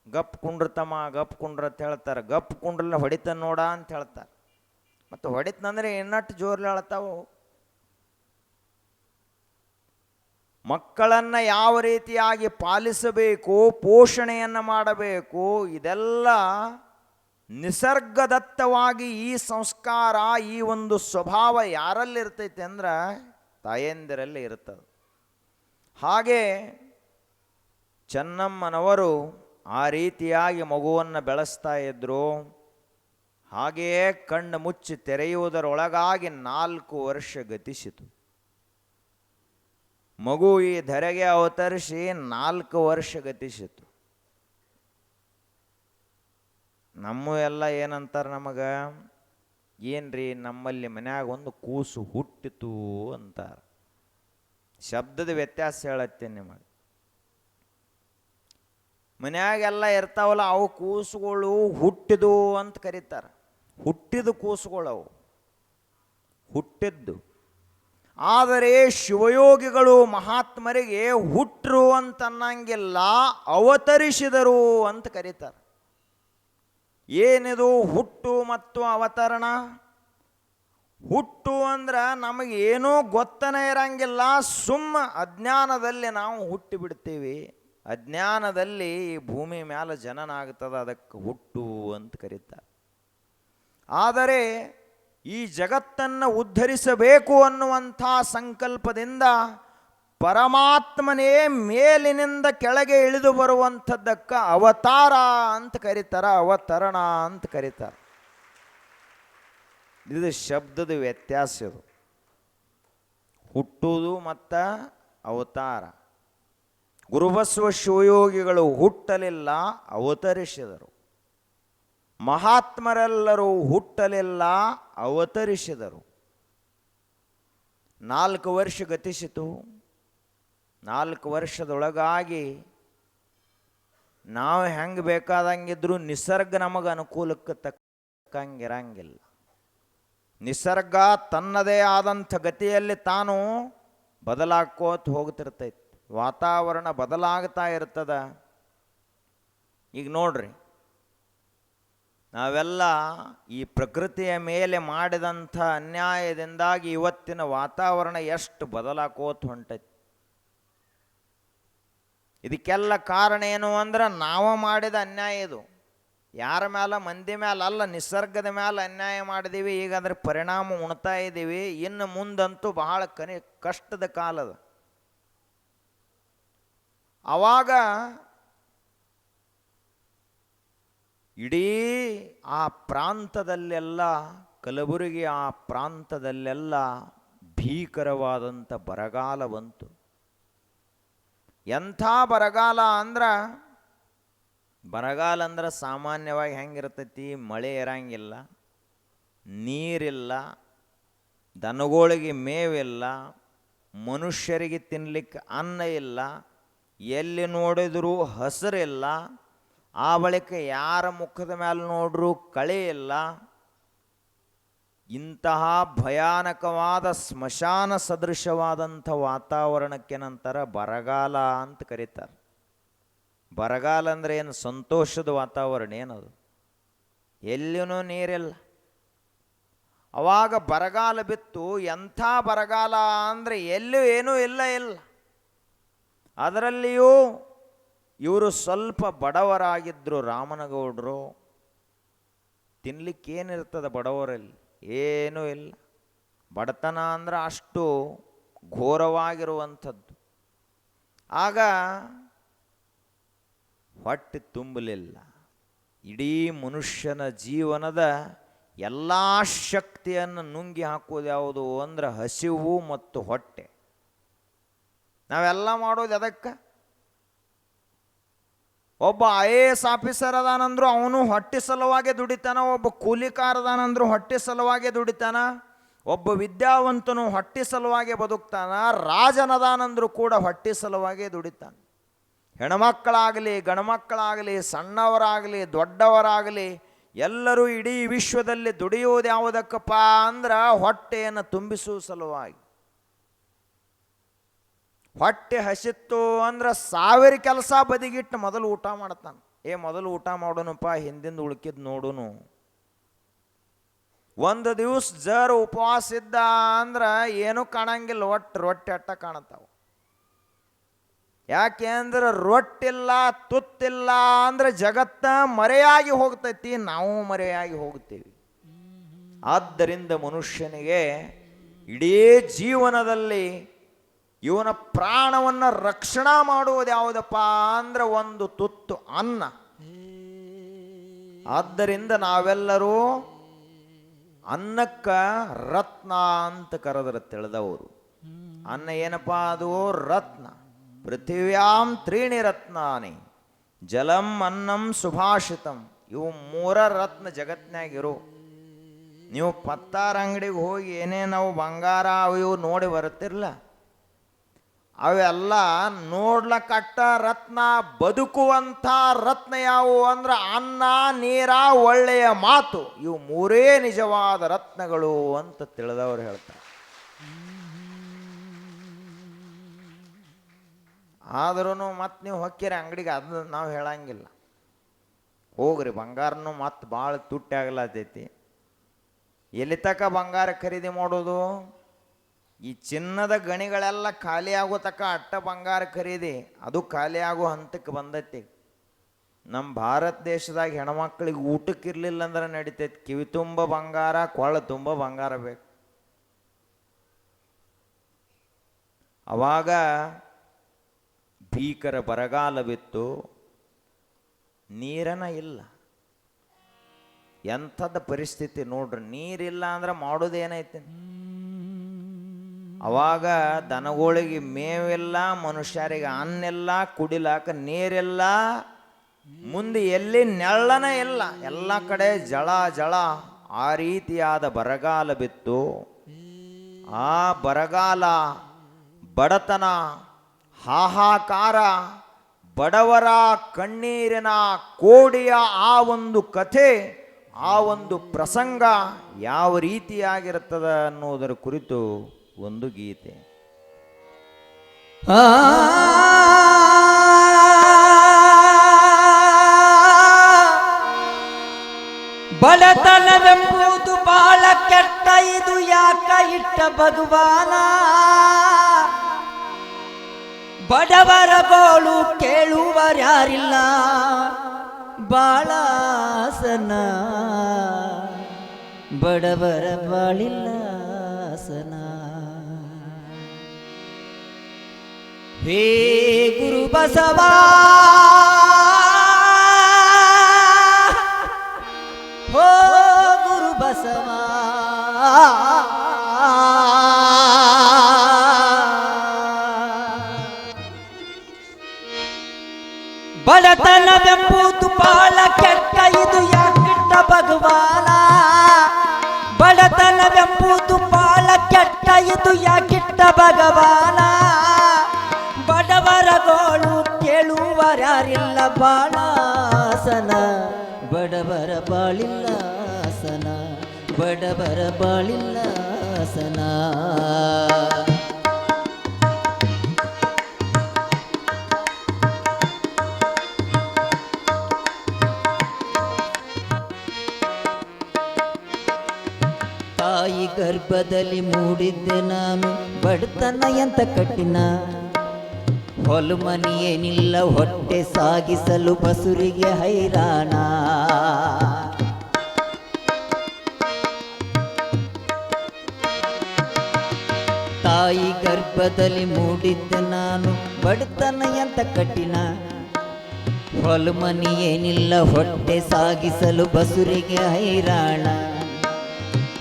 ಗಪ್ ಕುಂಡ್ರತಮ್ಮ ಗಪ್ ಕುಂಡ್ರ ಅಂತ ಹೇಳ್ತಾರೆ. ಗಪ್ ಕುಂಡ್ರಲ್ಲ ಹೊಡಿತಾನೆ ನೋಡ ಅಂತ ಹೇಳ್ತಾರೆ. ಮತ್ತು ಹೊಡಿತಂದ್ರೆ ಇನ್ನಟ್ಟು ಜೋರ್ಲಿ ಹೇಳ್ತಾವು. ಮಕ್ಕಳನ್ನು ಯಾವ ರೀತಿಯಾಗಿ ಪಾಲಿಸಬೇಕು, ಪೋಷಣೆಯನ್ನು ಮಾಡಬೇಕು, ಇದೆಲ್ಲ ನಿಸರ್ಗದತ್ತವಾಗಿ ಈ ಸಂಸ್ಕಾರ, ಈ ಒಂದು ಸ್ವಭಾವ ಯಾರಲ್ಲಿರ್ತೈತೆ ಅಂದ್ರೆ ತಾಯಂದಿರಲ್ಲಿ ಇರ್ತದೆ. ಹಾಗೆ ಚೆನ್ನಮ್ಮನವರು ಆ ರೀತಿಯಾಗಿ ಮಗುವನ್ನು ಬೆಳೆಸ್ತಾ ಇದ್ದರು. ಹಾಗೆಯೇ ಕಣ್ಣು ಮುಚ್ಚಿ ತೆರೆಯುವುದರೊಳಗಾಗಿ 4 ವರ್ಷ ಗತಿಸಿತು. ಮಗು ಈ ಧರೆಗೆ ಅವತರಿಸಿ 4 ವರ್ಷ ಗತಿಸಿತು. ನಮ್ಮ ಎಲ್ಲ ಏನಂತಾರೆ ನಮಗೆ, ಏನ್ರಿ ನಮ್ಮಲ್ಲಿ ಮನ್ಯಾಗ ಒಂದು ಕೂಸು ಹುಟ್ಟಿತು ಅಂತಾರೆ. ಶಬ್ದದ ವ್ಯತ್ಯಾಸ ಹೇಳತ್ತೇನೆ ನಿಮಗೆ. ಮನ್ಯಾಗೆಲ್ಲ ಇರ್ತಾವಲ್ಲ ಅವು ಕೂಸುಗಳು ಹುಟ್ಟಿದು ಅಂತ ಕರೀತಾರೆ. ಹುಟ್ಟಿದ ಕೂಸುಗಳು ಅವು, ಹುಟ್ಟಿದ್ದು. ಆದರೆ ಶಿವಯೋಗಿಗಳು ಮಹಾತ್ಮರಿಗೆ ಹುಟ್ಟರು ಅಂತ ಅನ್ನಂಗಿಲ್ಲ, ಅವತರಿಸಿದರು ಅಂತ ಕರೀತಾರೆ. ಏನಿದು ಹುಟ್ಟು ಮತ್ತು ಅವತರಣ? ಹುಟ್ಟು ಅಂದ್ರೆ ನಮಗೇನೂ ಗೊತ್ತನೇ ಇರಂಗಿಲ್ಲ, ಸುಮ್ಮ ಅಜ್ಞಾನದಲ್ಲಿ ನಾವು ಹುಟ್ಟಿ ಬಿಡ್ತೀವಿ. ಅಜ್ಞಾನದಲ್ಲಿ ಈ ಭೂಮಿ ಮೇಲೆ ಜನನ ಆಗ್ತದೆ, ಅದಕ್ಕೆ ಹುಟ್ಟು ಅಂತ ಕರೀತಾರೆ. ಆದರೆ ಈ ಜಗತ್ತನ್ನು ಉದ್ಧರಿಸಬೇಕು ಅನ್ನುವಂಥ ಸಂಕಲ್ಪದಿಂದ ಪರಮಾತ್ಮನೇ ಮೇಲಿನಿಂದ ಕೆಳಗೆ ಇಳಿದು ಬರುವಂಥದ್ದಕ್ಕೆ ಅವತಾರ ಅಂತ ಕರೀತಾರೆ, ಅವತರಣ ಅಂತ ಕರೀತಾರೆ. ಇದು ಶಬ್ದದ ವ್ಯತ್ಯಾಸ. ಇದು ಹುಟ್ಟುವುದು ಮತ್ತು ಅವತಾರ. ಗುರುಬಸವ ಶಿವಯೋಗಿಗಳು ಹುಟ್ಟಲಿಲ್ಲ, ಅವತರಿಸಿದರು. ಮಹಾತ್ಮರೆಲ್ಲರೂ ಹುಟ್ಟಲಿಲ್ಲ, ಅವತರಿಸಿದರು. 4 ವರ್ಷ ಗತಿಸಿತು. 4 ವರ್ಷದೊಳಗಾಗಿ ನಾವು ಹೆಂಗೆ ಬೇಕಾದಂಗಿದ್ರು ನಿಸರ್ಗ ನಮಗೆ ಅನುಕೂಲಕ್ಕೆ ತಕ್ಕಂಗಿರಂಗಿಲ್ಲ. ನಿಸರ್ಗ ತನ್ನದೇ ಆದಂಥ ಗತಿಯಲ್ಲಿ ತಾನು ಬದಲಾಕೋತ ಹೋಗ್ತಿರ್ತೈತಿ. ವಾತಾವರಣ ಬದಲಾಗ್ತಾ ಇರ್ತದ. ಈಗ ನೋಡ್ರಿ, ನಾವೆಲ್ಲ ಈ ಪ್ರಕೃತಿಯ ಮೇಲೆ ಮಾಡಿದಂಥ ಅನ್ಯಾಯದಿಂದಾಗಿ ಇವತ್ತಿನ ವಾತಾವರಣ ಎಷ್ಟು ಬದಲಾಕೋತ ಹೊಂಟೈತಿ. ಇದಕ್ಕೆಲ್ಲ ಕಾರಣ ಏನು ಅಂದ್ರೆ ನಾವು ಮಾಡಿದ ಅನ್ಯಾಯ. ಇದು ಯಾರ ಮೇಲೆ? ಮಂದಿ ಮೇಲೆ ಅಲ್ಲ, ನಿಸರ್ಗದ ಮೇಲೆ ಅನ್ಯಾಯ ಮಾಡಿದೀವಿ. ಈಗ ಅದ್ರ ಪರಿಣಾಮ ಉಣ್ತಾ ಇದ್ದೀವಿ. ಇನ್ನು ಮುಂದಂತೂ ಬಹಳ ಕಷ್ಟದ ಕಾಲದ. ಆವಾಗ ಇಡೀ ಆ ಪ್ರಾಂತದಲ್ಲೆಲ್ಲ, ಕಲಬುರಗಿ ಆ ಪ್ರಾಂತದಲ್ಲೆಲ್ಲ ಭೀಕರವಾದಂಥ ಬರಗಾಲ ಬಂತು. ಎಂಥ ಬರಗಾಲ ಅಂದ್ರೆ, ಬರಗಾಲ ಅಂದ್ರೆ ಸಾಮಾನ್ಯವಾಗಿ ಹೆಂಗಿರ್ತೈತಿ? ಮಳೆ ಇರಂಗಿಲ್ಲ, ನೀರಿಲ್ಲ, ದನಗಳಿಗೆ ಮೇವಿಲ್ಲ, ಮನುಷ್ಯರಿಗೆ ತಿನ್ನಲಿಕ್ಕೆ ಅನ್ನ ಇಲ್ಲ, ಎಲ್ಲಿ ನೋಡಿದರೂ ಹಸಿರಿಲ್ಲ, ಆ ಬಳಿಕ ಯಾರ ಮುಖದ ಮೇಲೆ ನೋಡ್ರೂ ಕಳೆ ಇಲ್ಲ. ಇಂತಹ ಭಯಾನಕವಾದ ಸ್ಮಶಾನ ಸದೃಶವಾದಂಥ ವಾತಾವರಣಕ್ಕೆ ನಂತರ ಬರಗಾಲ ಅಂತ ಕರೀತಾರೆ. ಬರಗಾಲ ಅಂದರೆ ಏನು? ಸಂತೋಷದ ವಾತಾವರಣ ಏನದು? ಎಲ್ಲಿಯೂ ನೀರಿಲ್ಲ. ಅವಾಗ ಬರಗಾಲ ಬಿತ್ತು. ಎಂಥ ಬರಗಾಲ ಅಂದರೆ ಎಲ್ಲೂ ಏನೂ ಇಲ್ಲ. ಅದರಲ್ಲಿಯೂ ಇವರು ಸ್ವಲ್ಪ ಬಡವರಾಗಿದ್ದರು. ರಾಮನಗೌಡರು ತಿನ್ನಲಿಕ್ಕೆ ಏನಿರ್ತದೆ ಬಡವರಲ್ಲಿ? ಏನೂ ಇಲ್ಲ. ಬಡತನ ಅಂದ್ರೆ ಅಷ್ಟು ಘೋರವಾಗಿರುವಂಥದ್ದು. ಆಗ ಹೊಟ್ಟೆ ತುಂಬಲಿಲ್ಲ. ಇಡೀ ಮನುಷ್ಯನ ಜೀವನದ ಎಲ್ಲ ಶಕ್ತಿಯನ್ನು ನುಂಗಿ ಹಾಕೋದು ಯಾವುದು ಅಂದ್ರೆ ಹಸಿವು ಮತ್ತು ಹೊಟ್ಟೆ. ನಾವೆಲ್ಲ ಮಾಡೋದು ಅದಕ್ಕೆ. ಒಬ್ಬ IAS ಆಫೀಸರ್ ಅದಾನಂದ್ರು ಅವನು ಹೊಟ್ಟೆ ಸಲುವಾಗಿ ದುಡಿತಾನ, ಒಬ್ಬ ಕೂಲಿಕಾರ ಅದಾನಂದ್ರು ಹೊಟ್ಟೆ ಸಲುವಾಗಿ ದುಡಿತಾನ, ಒಬ್ಬ ವಿದ್ಯಾವಂತನು ಹೊಟ್ಟೆ ಸಲುವಾಗಿ ಬದುಕ್ತಾನ, ರಾಜನದಾನಂದ್ರು ಕೂಡ ಹೊಟ್ಟೆ ಸಲುವಾಗಿ ದುಡಿತಾನೆ. ಹೆಣ್ಮಕ್ಕಳಾಗಲಿ ಗಂಡ್ಮಕ್ಕಳಾಗಲಿ, ಸಣ್ಣವರಾಗಲಿ ದೊಡ್ಡವರಾಗಲಿ, ಎಲ್ಲರೂ ಇಡೀ ವಿಶ್ವದಲ್ಲಿ ದುಡಿಯುವುದು ಯಾವುದಕ್ಕಪ್ಪ ಅಂದ್ರೆ ಹೊಟ್ಟೆಯನ್ನು ತುಂಬಿಸುವ ಸಲುವಾಗಿ. ಹೊಟ್ಟೆ ಹಸಿತ್ತು ಅಂದ್ರೆ 1000 ಕೆಲಸ ಬದಿಗಿಟ್ಟು ಮೊದಲು ಊಟ ಮಾಡ್ತಾನೆ. ಮೊದಲು ಊಟ ಮಾಡೋಣಪ್ಪ, ಹಿಂದಿಂದ ಉಳ್ಕಿದ್ ನೋಡುನು. ಒಂದು ದಿವಸ ಜರ್ ಉಪವಾಸ ಇದ್ದ ಅಂದ್ರೆ ಏನೂ ಕಾಣಂಗಿಲ್ಲ, ರೊಟ್ಟಿ ಅಟ್ಟ ಕಾಣತಾವ. ಯಾಕೆ ಅಂದ್ರೆ ರೊಟ್ಟಿಲ್ಲ, ತುತ್ತಿಲ್ಲ ಅಂದ್ರೆ ಜಗತ್ತ ಮರೆಯಾಗಿ ಹೋಗ್ತೈತಿ, ನಾವು ಮರೆಯಾಗಿ ಹೋಗ್ತೀವಿ. ಆದ್ದರಿಂದ ಮನುಷ್ಯನಿಗೆ ಇಡೀ ಜೀವನದಲ್ಲಿ ಇವನ ಪ್ರಾಣವನ್ನು ರಕ್ಷಣಾ ಮಾಡುವುದು ಯಾವುದಪ್ಪ ಅಂದ್ರೆ ಒಂದು ತುತ್ತು ಅನ್ನ. ಆದ್ದರಿಂದ ನಾವೆಲ್ಲರೂ ಅನ್ನಕ್ಕ ರತ್ನ ಅಂತ ಕರೆದ್ರೆ ತಿಳಿದವರು. ಅನ್ನ ಏನಪ್ಪ? ಅದು ರತ್ನ. ಪೃಥಿವ್ಯಾಂ 3 ರತ್ನಾನಿ, ಜಲಂ ಅನ್ನಂ ಸುಭಾಷಿತಂ ಇವು ಮೂರ ರತ್ನ ಜಗತ್ನಾಗಿರು. ನೀವು ಪತ್ತಾರ ಅಂಗಡಿಗೆ ಹೋಗಿ ಏನೇನವು ಬಂಗಾರ ಅವು ಇವು ನೋಡಿ ಬರುತ್ತಿರಲ್ಲ, ಅವೆಲ್ಲ ನೋಡ್ಲಕ್ಕಟ್ಟ ರತ್ನ. ಬದುಕುವಂಥ ರತ್ನ ಯಾವುವು ಅಂದ್ರೆ ಅನ್ನ, ನೀರ, ಒಳ್ಳೆಯ ಮಾತು. ಇವು ಮೂರೇ ನಿಜವಾದ ರತ್ನಗಳು ಅಂತ ತಿಳಿದವರು ಹೇಳ್ತಾರೆ. ಆದ್ರೂ ಮತ್ತೆ ನೀವು ಹೊಕ್ಕಿರಿ ಅಂಗಡಿಗೆ, ಅದು ನಾವು ಹೇಳಂಗಿಲ್ಲ. ಹೋಗ್ರಿ, ಬಂಗಾರನು ಮತ್ತೆ ಭಾಳ ತುಟ್ಟಿ ಆಗ್ಲತ್ತೈತಿ. ಎಲ್ಲಿ ತಕ ಬಂಗಾರ ಖರೀದಿ ಮಾಡೋದು? ಈ ಚಿನ್ನದ ಗಣಿಗಳೆಲ್ಲ ಖಾಲಿ ಆಗೋ ತಕ ಅಟ್ಟ ಬಂಗಾರ ಖರೀದಿ, ಅದು ಖಾಲಿ ಆಗೋ ಹಂತಕ್ಕೆ ಬಂದೈತಿ. ನಮ್ಮ ಭಾರತ ದೇಶದಾಗ ಹೆಣ್ಮಕ್ಳಿಗೆ ಊಟಕ್ಕೆ ಇರಲಿಲ್ಲ ಅಂದ್ರೆ ನಡಿತೈತಿ. ಕಿವಿ ತುಂಬ ಬಂಗಾರ, ಕೊಳ್ಳ ತುಂಬ ಬಂಗಾರ ಬೇಕು. ಅವಾಗ ಭೀಕರ ಬರಗಾಲ ಬಿತ್ತು, ನೀರನ ಇಲ್ಲ. ಎಂಥದ್ದು ಪರಿಸ್ಥಿತಿ ನೋಡ್ರಿ. ನೀರಿಲ್ಲ ಅಂದ್ರೆ ಮಾಡೋದೇನೈತಿ? ಅವಾಗ ದನಗಳಿಗೆ ಮೇವಿಲ್ಲ, ಮನುಷ್ಯರಿಗೆ ಅನ್ನಿಲ್ಲ, ಕುಡಿಲಾಕ ನೀರಿಲ್ಲ, ಮುಂದೆ ಎಲ್ಲಿ ನೆಳ್ಳನ ಇಲ್ಲ, ಎಲ್ಲ ಕಡೆ ಜಳ ಜಳ. ಆ ರೀತಿಯಾದ ಬರಗಾಲ ಬಿತ್ತು. ಆ ಬರಗಾಲ, ಬಡತನ, ಹಾಹಾಕಾರ, ಬಡವರ ಕಣ್ಣೀರಿನ ಕೋಡಿಯ ಆ ಒಂದು ಕಥೆ, ಆ ಒಂದು ಪ್ರಸಂಗ ಯಾವ ರೀತಿಯಾಗಿರುತ್ತದೆ ಅನ್ನೋದರ ಕುರಿತು ಒಂದು ಗೀತೆ. ಬಡತನವೆಂಬುದು ಬಾಳ ಕೆಟ್ಟ, ಇದು ಯಾಕ ಇಟ್ಟ ಭಗವಾನ? ಬಡವರ ಗೋಳು ಕೇಳುವರ್ಯಾರಿಲ್ಲ, ಬಾಳಾಸನ ಬಡವರ ಬಾಳಿಲ್ಲಾಸನ. ಹೇ ಗುರು ಬಸವ, ಹೋ ಗುರು ಬಸವ, ಬಡತನವೆಂಬುದು ಬಾಳ ಕೆಟ್ಟ, ಇದು ಯಾಕಿಟ್ಟ ಭಗವಾನ? ಬಡತನವೆಂಬುದು ಬಾಳ ಕೆಟ್ಟ, ಇದು ಯಾಕಿಟ್ಟ ಭಗವಾನ? ಬಡವರ ಗೋಳು ಕೇಳುವರ್ಯಾರಿಲ್ಲ, ಬಾಳಾಸನ ಬಡವರ ಬಾಳಿಲ್ಲಾಸನ, ಬಡವರ ಬಾಳಿಲ್ಲಾಸನ. ತಾಯಿ ಗರ್ಭದಲ್ಲಿ ಮೂಡಿದ್ದೆ ನಾನು, ಬಡತನ ಎಂತ ಕಠಿಣ. ಹೊಲು ಮನಿಯೇನಿಲ್ಲ, ಹೊಟ್ಟೆ ಸಾಗಿಸಲು ಬಸುರಿಗೆ ಹೈರಾಣ. ತಾಯಿ ಗರ್ಭದಲ್ಲಿ ಮೂಡಿದ್ದೆ ನಾನು, ಬಡತನ ಎಂತ ಕಠಿಣ. ಹೊಲು ಮನಿಯೇನಿಲ್ಲ, ಹೊಟ್ಟೆ ಸಾಗಿಸಲು ಬಸುರಿಗೆ ಹೈರಾಣ.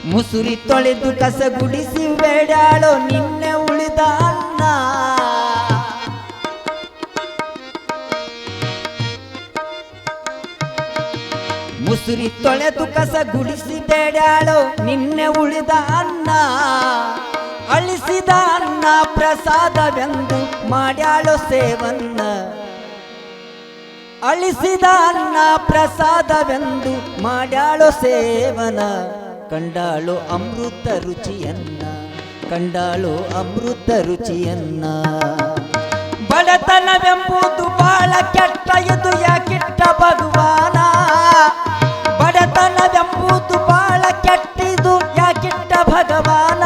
ಮುಸುರಿ ತೊಳೆದು ಕಸ ಗುಡಿಸಿ ಬೇಡಾಳೋ ನಿನ್ನೆ ಉಳಿದ ಅನ್ನ. ಮುಸುರಿ ತೊಳೆದು ಕಸ ಗುಡಿಸಿ ಬೇಡಾಳೋ ನಿನ್ನೆ ಉಳಿದ ಅನ್ನ. ಅಳಿಸಿದ ಅನ್ನ ಪ್ರಸಾದವೆಂದು ಮಾಡ್ಯಾಳೋ ಸೇವನ್ನ. ಅಳಿಸಿದ ಅನ್ನ ಪ್ರಸಾದವೆಂದು ಮಾಡ್ಯಾಳೋ ಸೇವನ. ಕಂಡಾಳು ಅಮೃತ ರುಚಿಯನ್ನ, ಕಂಡಾಳು ಅಮೃತ ರುಚಿಯನ್ನ. ಬಡತನವೆಂಬುದು ಬಾಳ ಕೆಟ್ಟ, ಇದು ಯಾಕಿಟ್ಟ ಭಗವಾನ? ಬಡತನವೆಂಬುದು ಬಾಳ ಕೆಟ್ಟಿದು, ಯಾಕಿಟ್ಟ ಭಗವಾನ?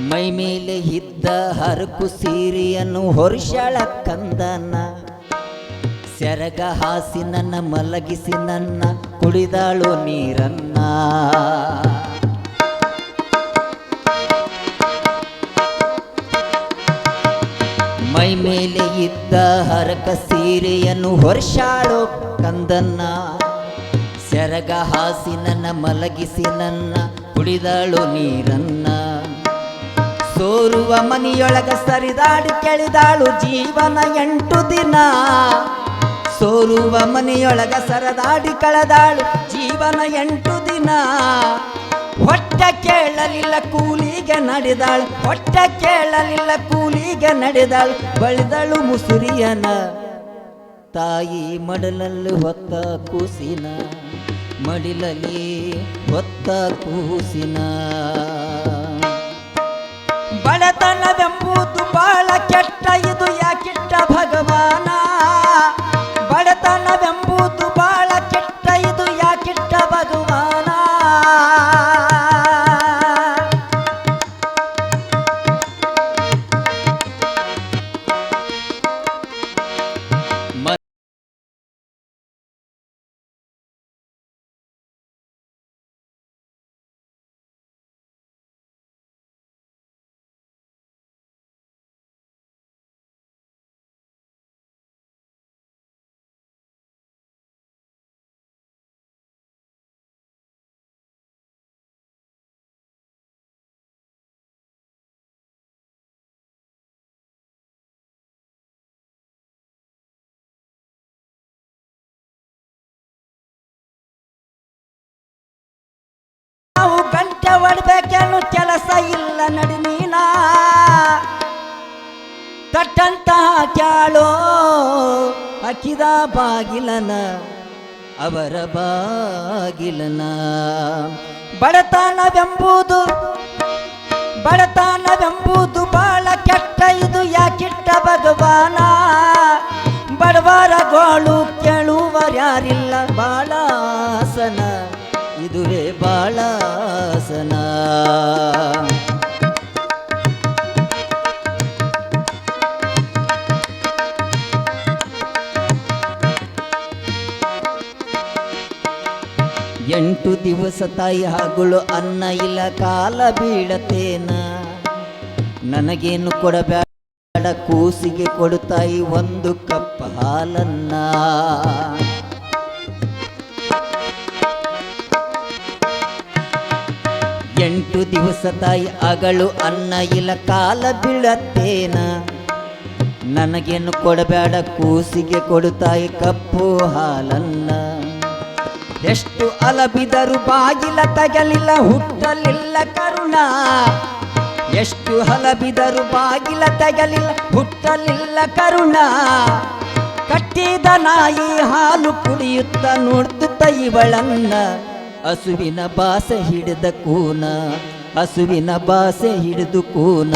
ಮೈ ಮೇಲೆ ಇದ್ದ ಹರಕು ಸೀರೆಯನ್ನು ಹೊರಿಸ್ಯಾಳ ಕಂದನ. ಸೆರಗ ಹಾಸಿ ನನ್ನ ಮಲಗಿಸಿ ನನ್ನ ಕುಡಿದಾಳು ನೀರನ್ನ. ಮೈ ಮೇಲೆ ಇದ್ದ ಹರಕ ಸೀರೆಯನ್ನು ಹೊರಿಸ್ಯಾಳು ಕಂದನ್ನ. ಸೆರಗ ಹಾಸಿ ನನ್ನ ಮಲಗಿಸಿ ನನ್ನ ಕುಡಿದಳು ನೀರನ್ನ ಸೋರುವ ಮನಿಯೊಳಗ ಸರಿದಾಡಿ ಕೆಳಿದಾಳು ಜೀವನ 8 ದಿನ ಸೋರುವ ಮನೆಯೊಳಗ ಸರದಾಡಿ ಕಳೆದಾಳು ಜೀವನ 8 ದಿನ ಹೊಟ್ಟೆ ಕೇಳಲಿಲ್ಲ ಕೂಲಿಗೆ ನಡೆದಾಳು ಹೊಟ್ಟೆ ಕೇಳಲಿಲ್ಲ ಕೂಲಿಗೆ ನಡೆದಾಳು ಬಳಿದಳು ಮುಸುರಿಯನ ತಾಯಿ ಮಡಲಲ್ಲಿ ಹೊತ್ತ ಕೂಸಿನ ಮಡಿಲಲ್ಲಿ ಹೊತ್ತ ಕೂಸಿನ ಬಡತನವೆಂಬುದು ಬಾಳ ಕೆಟ್ಟ ಇದು ಯಾಕಿಟ್ಟ ಭಗವಾನ ಬಡತನವೆಂಬುದು ಬಾಳ ಕೆಟ್ಟ ಇದು ಯಾಕಿಟ್ಟ ಭಗವಾನ ನಾವು ಗಂಟೆ ಹೊಡ್ಬೇಕೇನು ಕೆಲಸ ಇಲ್ಲ ನಡಿ ನೀನ ತಟ್ಟಂತ ಕ್ಯಾಳೋ ಹಾಕಿದ ಬಾಗಿಲನ ಅವರ ಬಾಗಿಲನ ಬಡತನವೆಂಬುದು ಬಾಳ ಕೆಟ್ಟ ಇದು ಯಾಕಿಟ್ಟ ಭಗವಾನ ಬಡವರ ಗೋಳು ಕೇಳುವರ್ಯಾರಿಲ್ಲ ಬಾಳಾಸನ ಇದುವೇ ಬಾಳಾಸನ ಎಂಟು ದಿವಸ ತಾಯಿ ಹಾಗಳು ಅನ್ನ ಇಲ್ಲ ಕಾಲ ಬೀಳತೇನ ನನಗೇನು ಕೊಡಬೇಡ ಕೂಸಿಗೆ ಕೊಡುತ್ತಾಯಿ 1 ಕಪ್ ಹಾಲನ್ನ ಎಂಟು ದಿವಸ ತಾಯಿ ಅಗಳು ಅನ್ನ ಇಲ್ಲ ಕಾಲ ಬೀಳತ್ತೇನ ನನಗೇನು ಕೊಡಬೇಡ ಕೂಸಿಗೆ ಕೊಡುತ್ತಾಯಿ ಕಪ್ಪು ಹಾಲನ್ನ ಎಷ್ಟು ಅಲಬಿದರು ಬಾಗಿಲ ತಗಲಿಲ್ಲ ಹುಟ್ಟಲಿಲ್ಲ ಕರುಣ ಎಷ್ಟು ಹಲಬಿದರು ಬಾಗಿಲ ತಗಲಿಲ್ಲ ಹುಟ್ಟಲಿಲ್ಲ ಕರುಣ ಕಟ್ಟಿದ ನಾಯಿ ಹಾಲು ಕುಡಿಯುತ್ತ ನೋಡ್ತುತ್ತ ಇವಳನ್ನ ಹಸುವಿನ ಬಾಸೆ ಹಿಡಿದ ಕೂನ ಹಸುವಿನ ಬಾಸೆ ಹಿಡಿದು ಕೂನ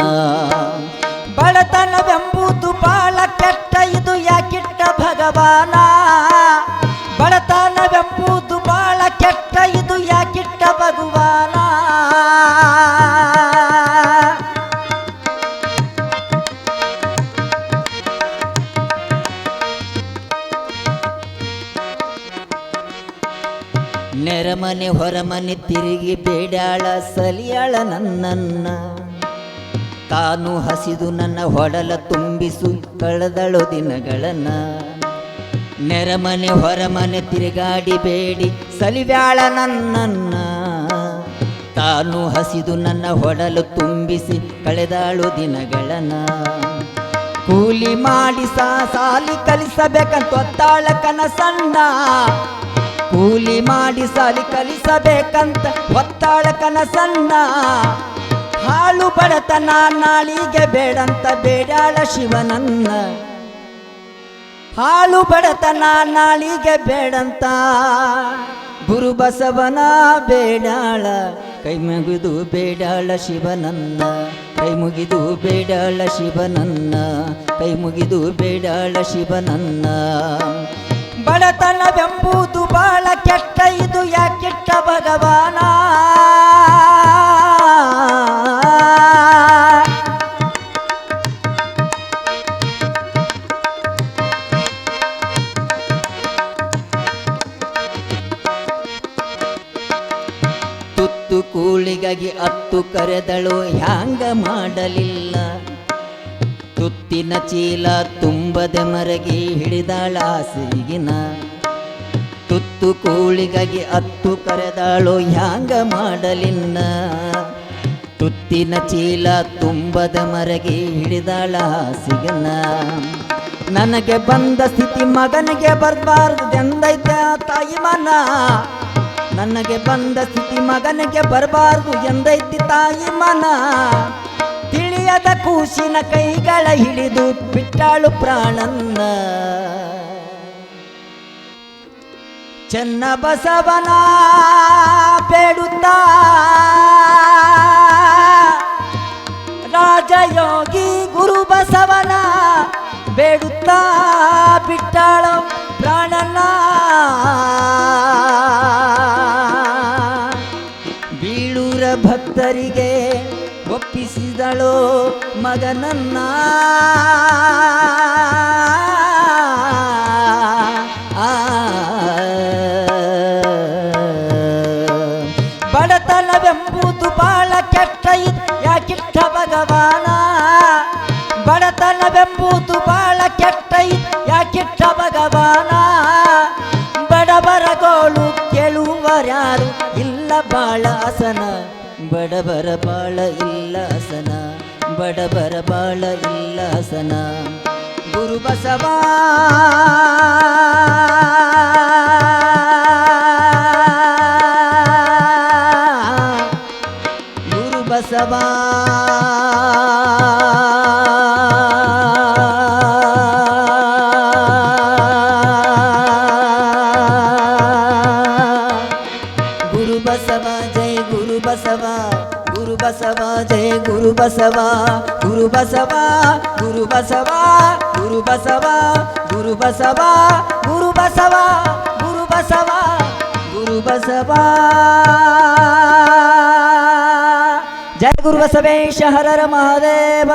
ಬಡತನವೆಂಬುದು ಬಾಳ ಕೆಟ್ಟ ಇದು ಯಾಕಿಟ್ಟ ಭಗವಾನ ಬಡತನವೆಂಬುದು ಬಾಳ ಕೆಟ್ಟ ಇದು ಯಾಕಿಟ್ಟ ಭಗವಾನ ನೆರಮನೆ ಹೊರಮನೆ ತಿರುಗಿ ಬೇಡಾಳ ಸಲಿಯಾಳ ನನ್ನನ್ನ ತಾನು ಹಸಿದು ನನ್ನ ಹೊಡಲ ತುಂಬಿಸು ಕಳೆದಳು ದಿನಗಳನ್ನ ನೆರಮನೆ ಹೊರಮನೆ ತಿರುಗಾಡಿ ಬೇಡಿ ಸಲಿಬ್ಯಾಳ ನನ್ನನ್ನ ತಾನು ಹಸಿದು ನನ್ನ ಹೊಡಲು ತುಂಬಿಸಿ ಕಳೆದಾಳು ದಿನಗಳನ್ನ ಕೂಲಿ ಮಾಡಿ ಸಾಲಿ ಕಲಿಸಬೇಕಂತ ಒತ್ತಾಳ ಕನಸನ್ನ ಕೂಲಿ ಮಾಡಿ ಸಾಲಿ ಕಲಿಸಬೇಕಂತ ಒತ್ತಾಳ ಕನಸನ್ನ ಹಾಳು ಬಡತನ ನಾಳಿಗೆ ಬೇಡಂತ ಬೇಡಾಳ ಶಿವನನ್ನ ಹಾಳು ಬಡತನ ನಾಳಿಗೆ ಬೇಡಂತ ಗುರು ಬಸವನ ಬೇಡಾಳ ಕೈ ಮುಗಿದು ಬೇಡಾಳ ಶಿವನನ್ನ ಕೈ ಮುಗಿದು ಬೇಡಾಳ ಶಿವನನ್ನ ಕೈ ಮುಗಿದು ಬೇಡಾಳ ಶಿವನನ್ನ ಬಡತನವೆಂಬುದು ಬಾಳ ಕೆಟ್ಟ ಇದು ಯಾಕಿಟ್ಟ ಭಗವಾನ ತುತ್ತು ಕೂಳಿಗಾಗಿ ಅತ್ತು ಕರೆದಳು ಹ್ಯಾಂಗ ಮಾಡಲಿಲ್ಲ ತುತ್ತಿನ ಚೀಲ ತುಂಬದೆ ಮರಗಿ ಹಿಡಿದಾಳ ಹಾಸಿಗಿನ ತುತ್ತು ಇತ್ತು ಕೂಳಿಗಾಗಿ ಅತ್ತು ಕರೆದಾಳು ಹ್ಯಾಂಗ ಮಾಡಲಿನ್ನ ತುತ್ತಿನ ಚೀಲ ತುಂಬದ ಮರಗೆ ಹಿಡಿದಾಳ ಸಿಗನ ನನಗೆ ಬಂದ ಸ್ಥಿತಿ ಮಗನಿಗೆ ಬರಬಾರ್ದು ಎಂದೈತೆ ತಾಯಿ ಮನ ನನಗೆ ಬಂದ ಸ್ಥಿತಿ ಮಗನಿಗೆ ಬರಬಾರ್ದು ಎಂದೈತಿ ತಾಯಿ ಮನ ತಿಳಿಯದ ಕೂಸಿನ ಕೈಗಳ ಹಿಡಿದು ಬಿಟ್ಟಾಳು ಪ್ರಾಣನ್ನ ಚೆನ್ನ ಬಸವನ ಬೇಡುತ್ತಾ ರಾಜಯೋಗಿ ಗುರು ಬಸವನ ಬೇಡುತ್ತಾ ಬಿಟ್ಟಾಳು ಪ್ರಾಣನ ಬೀಳೂರ ಭಕ್ತರಿಗೆ ಒಪ್ಪಿಸಿದಳು ಮಗನನ್ನ ಬಡತನವೆಂಬುದು ಬಾಳ ಕೆಟ್ಟ ಯಾಕಿಟ್ಟ ಭಗವಾನ ಬಡತನವೆಂಬುದು ಬಾಳ ಕೆಟ್ಟ ಯಾಕಿಟ್ಟ ಭಗವಾನ ಬಡಬರಗೋಳು ಕೇಳುವರ್ಯಾರು ಇಲ್ಲ ಬಾಳ ಹಸನ ಬಡಬರ ಬಾಳ ಇಲ್ಲ ಹಸನ ಬಡಬರ ಬಾಳ ಇಲ್ಲ ಹಸನ ಗುರು ಬಸವ ಗುರು ಬಸವ ಗುರು ಬಸವ ಜಯ ಗುರು ಬಸವ ಗುರು ಬಸವ ಜಯ ಗುರು ಬಸವ ಗುರು ಬಸವ ಗುರು ಬಸವ ಗುರು ಬಸವ ಗುರು ಬಸವ ಗುರು ಬಸವ ಗುರು ಬಸವ ಗುರು ಬಸವ ಜಯ ಗುರು ಬಸವೇಶ ಹರರ ಮಹಾದೇವ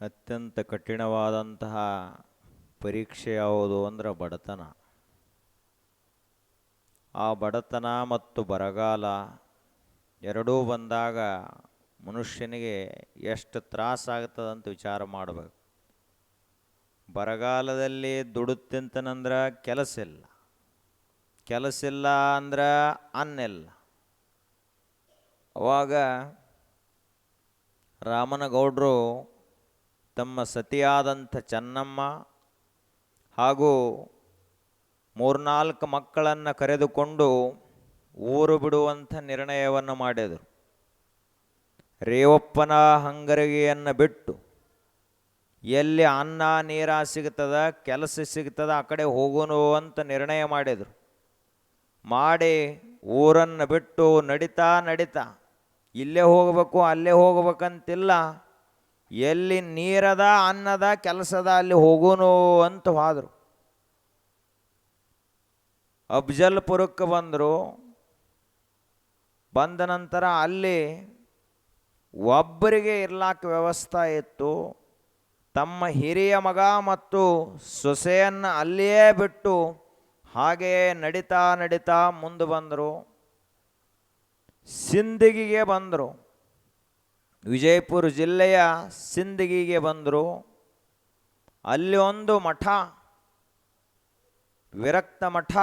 ಅತ್ಯಂತ ಕಠಿಣವಾದಂತಹ ಪರೀಕ್ಷೆ ಯಾವುದು ಅಂದ್ರೆ ಬಡತನ. ಆ ಬಡತನ ಮತ್ತು ಬರಗಾಲ ಎರಡೂ ಬಂದಾಗ ಮನುಷ್ಯನಿಗೆ ಎಷ್ಟು ತ್ರಾಸಾಗ್ತದಂತ ವಿಚಾರ ಮಾಡಬೇಕು. ಬರಗಾಲದಲ್ಲಿ ದುಡುತ್ತಿಂತನಂದ್ರೆ ಕೆಲಸ ಇಲ್ಲ, ಕೆಲಸ ಇಲ್ಲ ಅಂದ್ರೆ ಅನ್ನ ಇಲ್ಲ. ಅವಾಗ ರಾಮನಗೌಡರು ತಮ್ಮ ಸತಿಯಾದಂಥ ಚೆನ್ನಮ್ಮ ಹಾಗೂ 3-4 ಮಕ್ಕಳನ್ನು ಕರೆದುಕೊಂಡು ಊರು ಬಿಡುವಂಥ ನಿರ್ಣಯವನ್ನು ಮಾಡಿದರು. ರೇವಪ್ಪನ ಹಂಗರಿಗೆಯನ್ನು ಬಿಟ್ಟು ಎಲ್ಲಿ ಅನ್ನ ನೀರ ಸಿಗ್ತದ, ಕೆಲಸ ಸಿಗ್ತದ ಆ ಕಡೆ ಹೋಗೋನು ಅಂತ ನಿರ್ಣಯ ಮಾಡಿದರು. ಮಾಡಿ ಊರನ್ನು ಬಿಟ್ಟು ನಡಿತಾ ನಡಿತಾ ಇಲ್ಲೇ ಹೋಗಬೇಕು ಅಲ್ಲೇ ಹೋಗ್ಬೇಕಂತಿಲ್ಲ, ಎಲ್ಲಿ ನೀರದ ಅನ್ನದ ಕೆಲಸದ ಅಲ್ಲಿ ಹೋಗೋನು ಅಂತ ಹೋದರು. ಅಫ್ಜಲ್ಪುರಕ್ಕೆ ಬಂದರು. ಬಂದ ನಂತರ ಅಲ್ಲಿ ಒಬ್ಬರಿಗೆ ಇರ್ಲಾಕ ವ್ಯವಸ್ಥೆ ಇತ್ತು. ತಮ್ಮ ಹಿರಿಯ ಮಗ ಮತ್ತು ಸೊಸೆಯನ್ನು ಅಲ್ಲಿಯೇ ಬಿಟ್ಟು ಹಾಗೆಯೇ ನಡಿತಾ ನಡಿತಾ ಮುಂದೆ ಬಂದರು. ಸಿಂದಗಿಗೆ ಬಂದರು. ವಿಜಯಪುರ ಜಿಲ್ಲೆಯ ಸಿಂದಗಿಗೆ ಬಂದರು. ಅಲ್ಲಿ ಒಂದು ಮಠ, ವಿರಕ್ತ ಮಠ.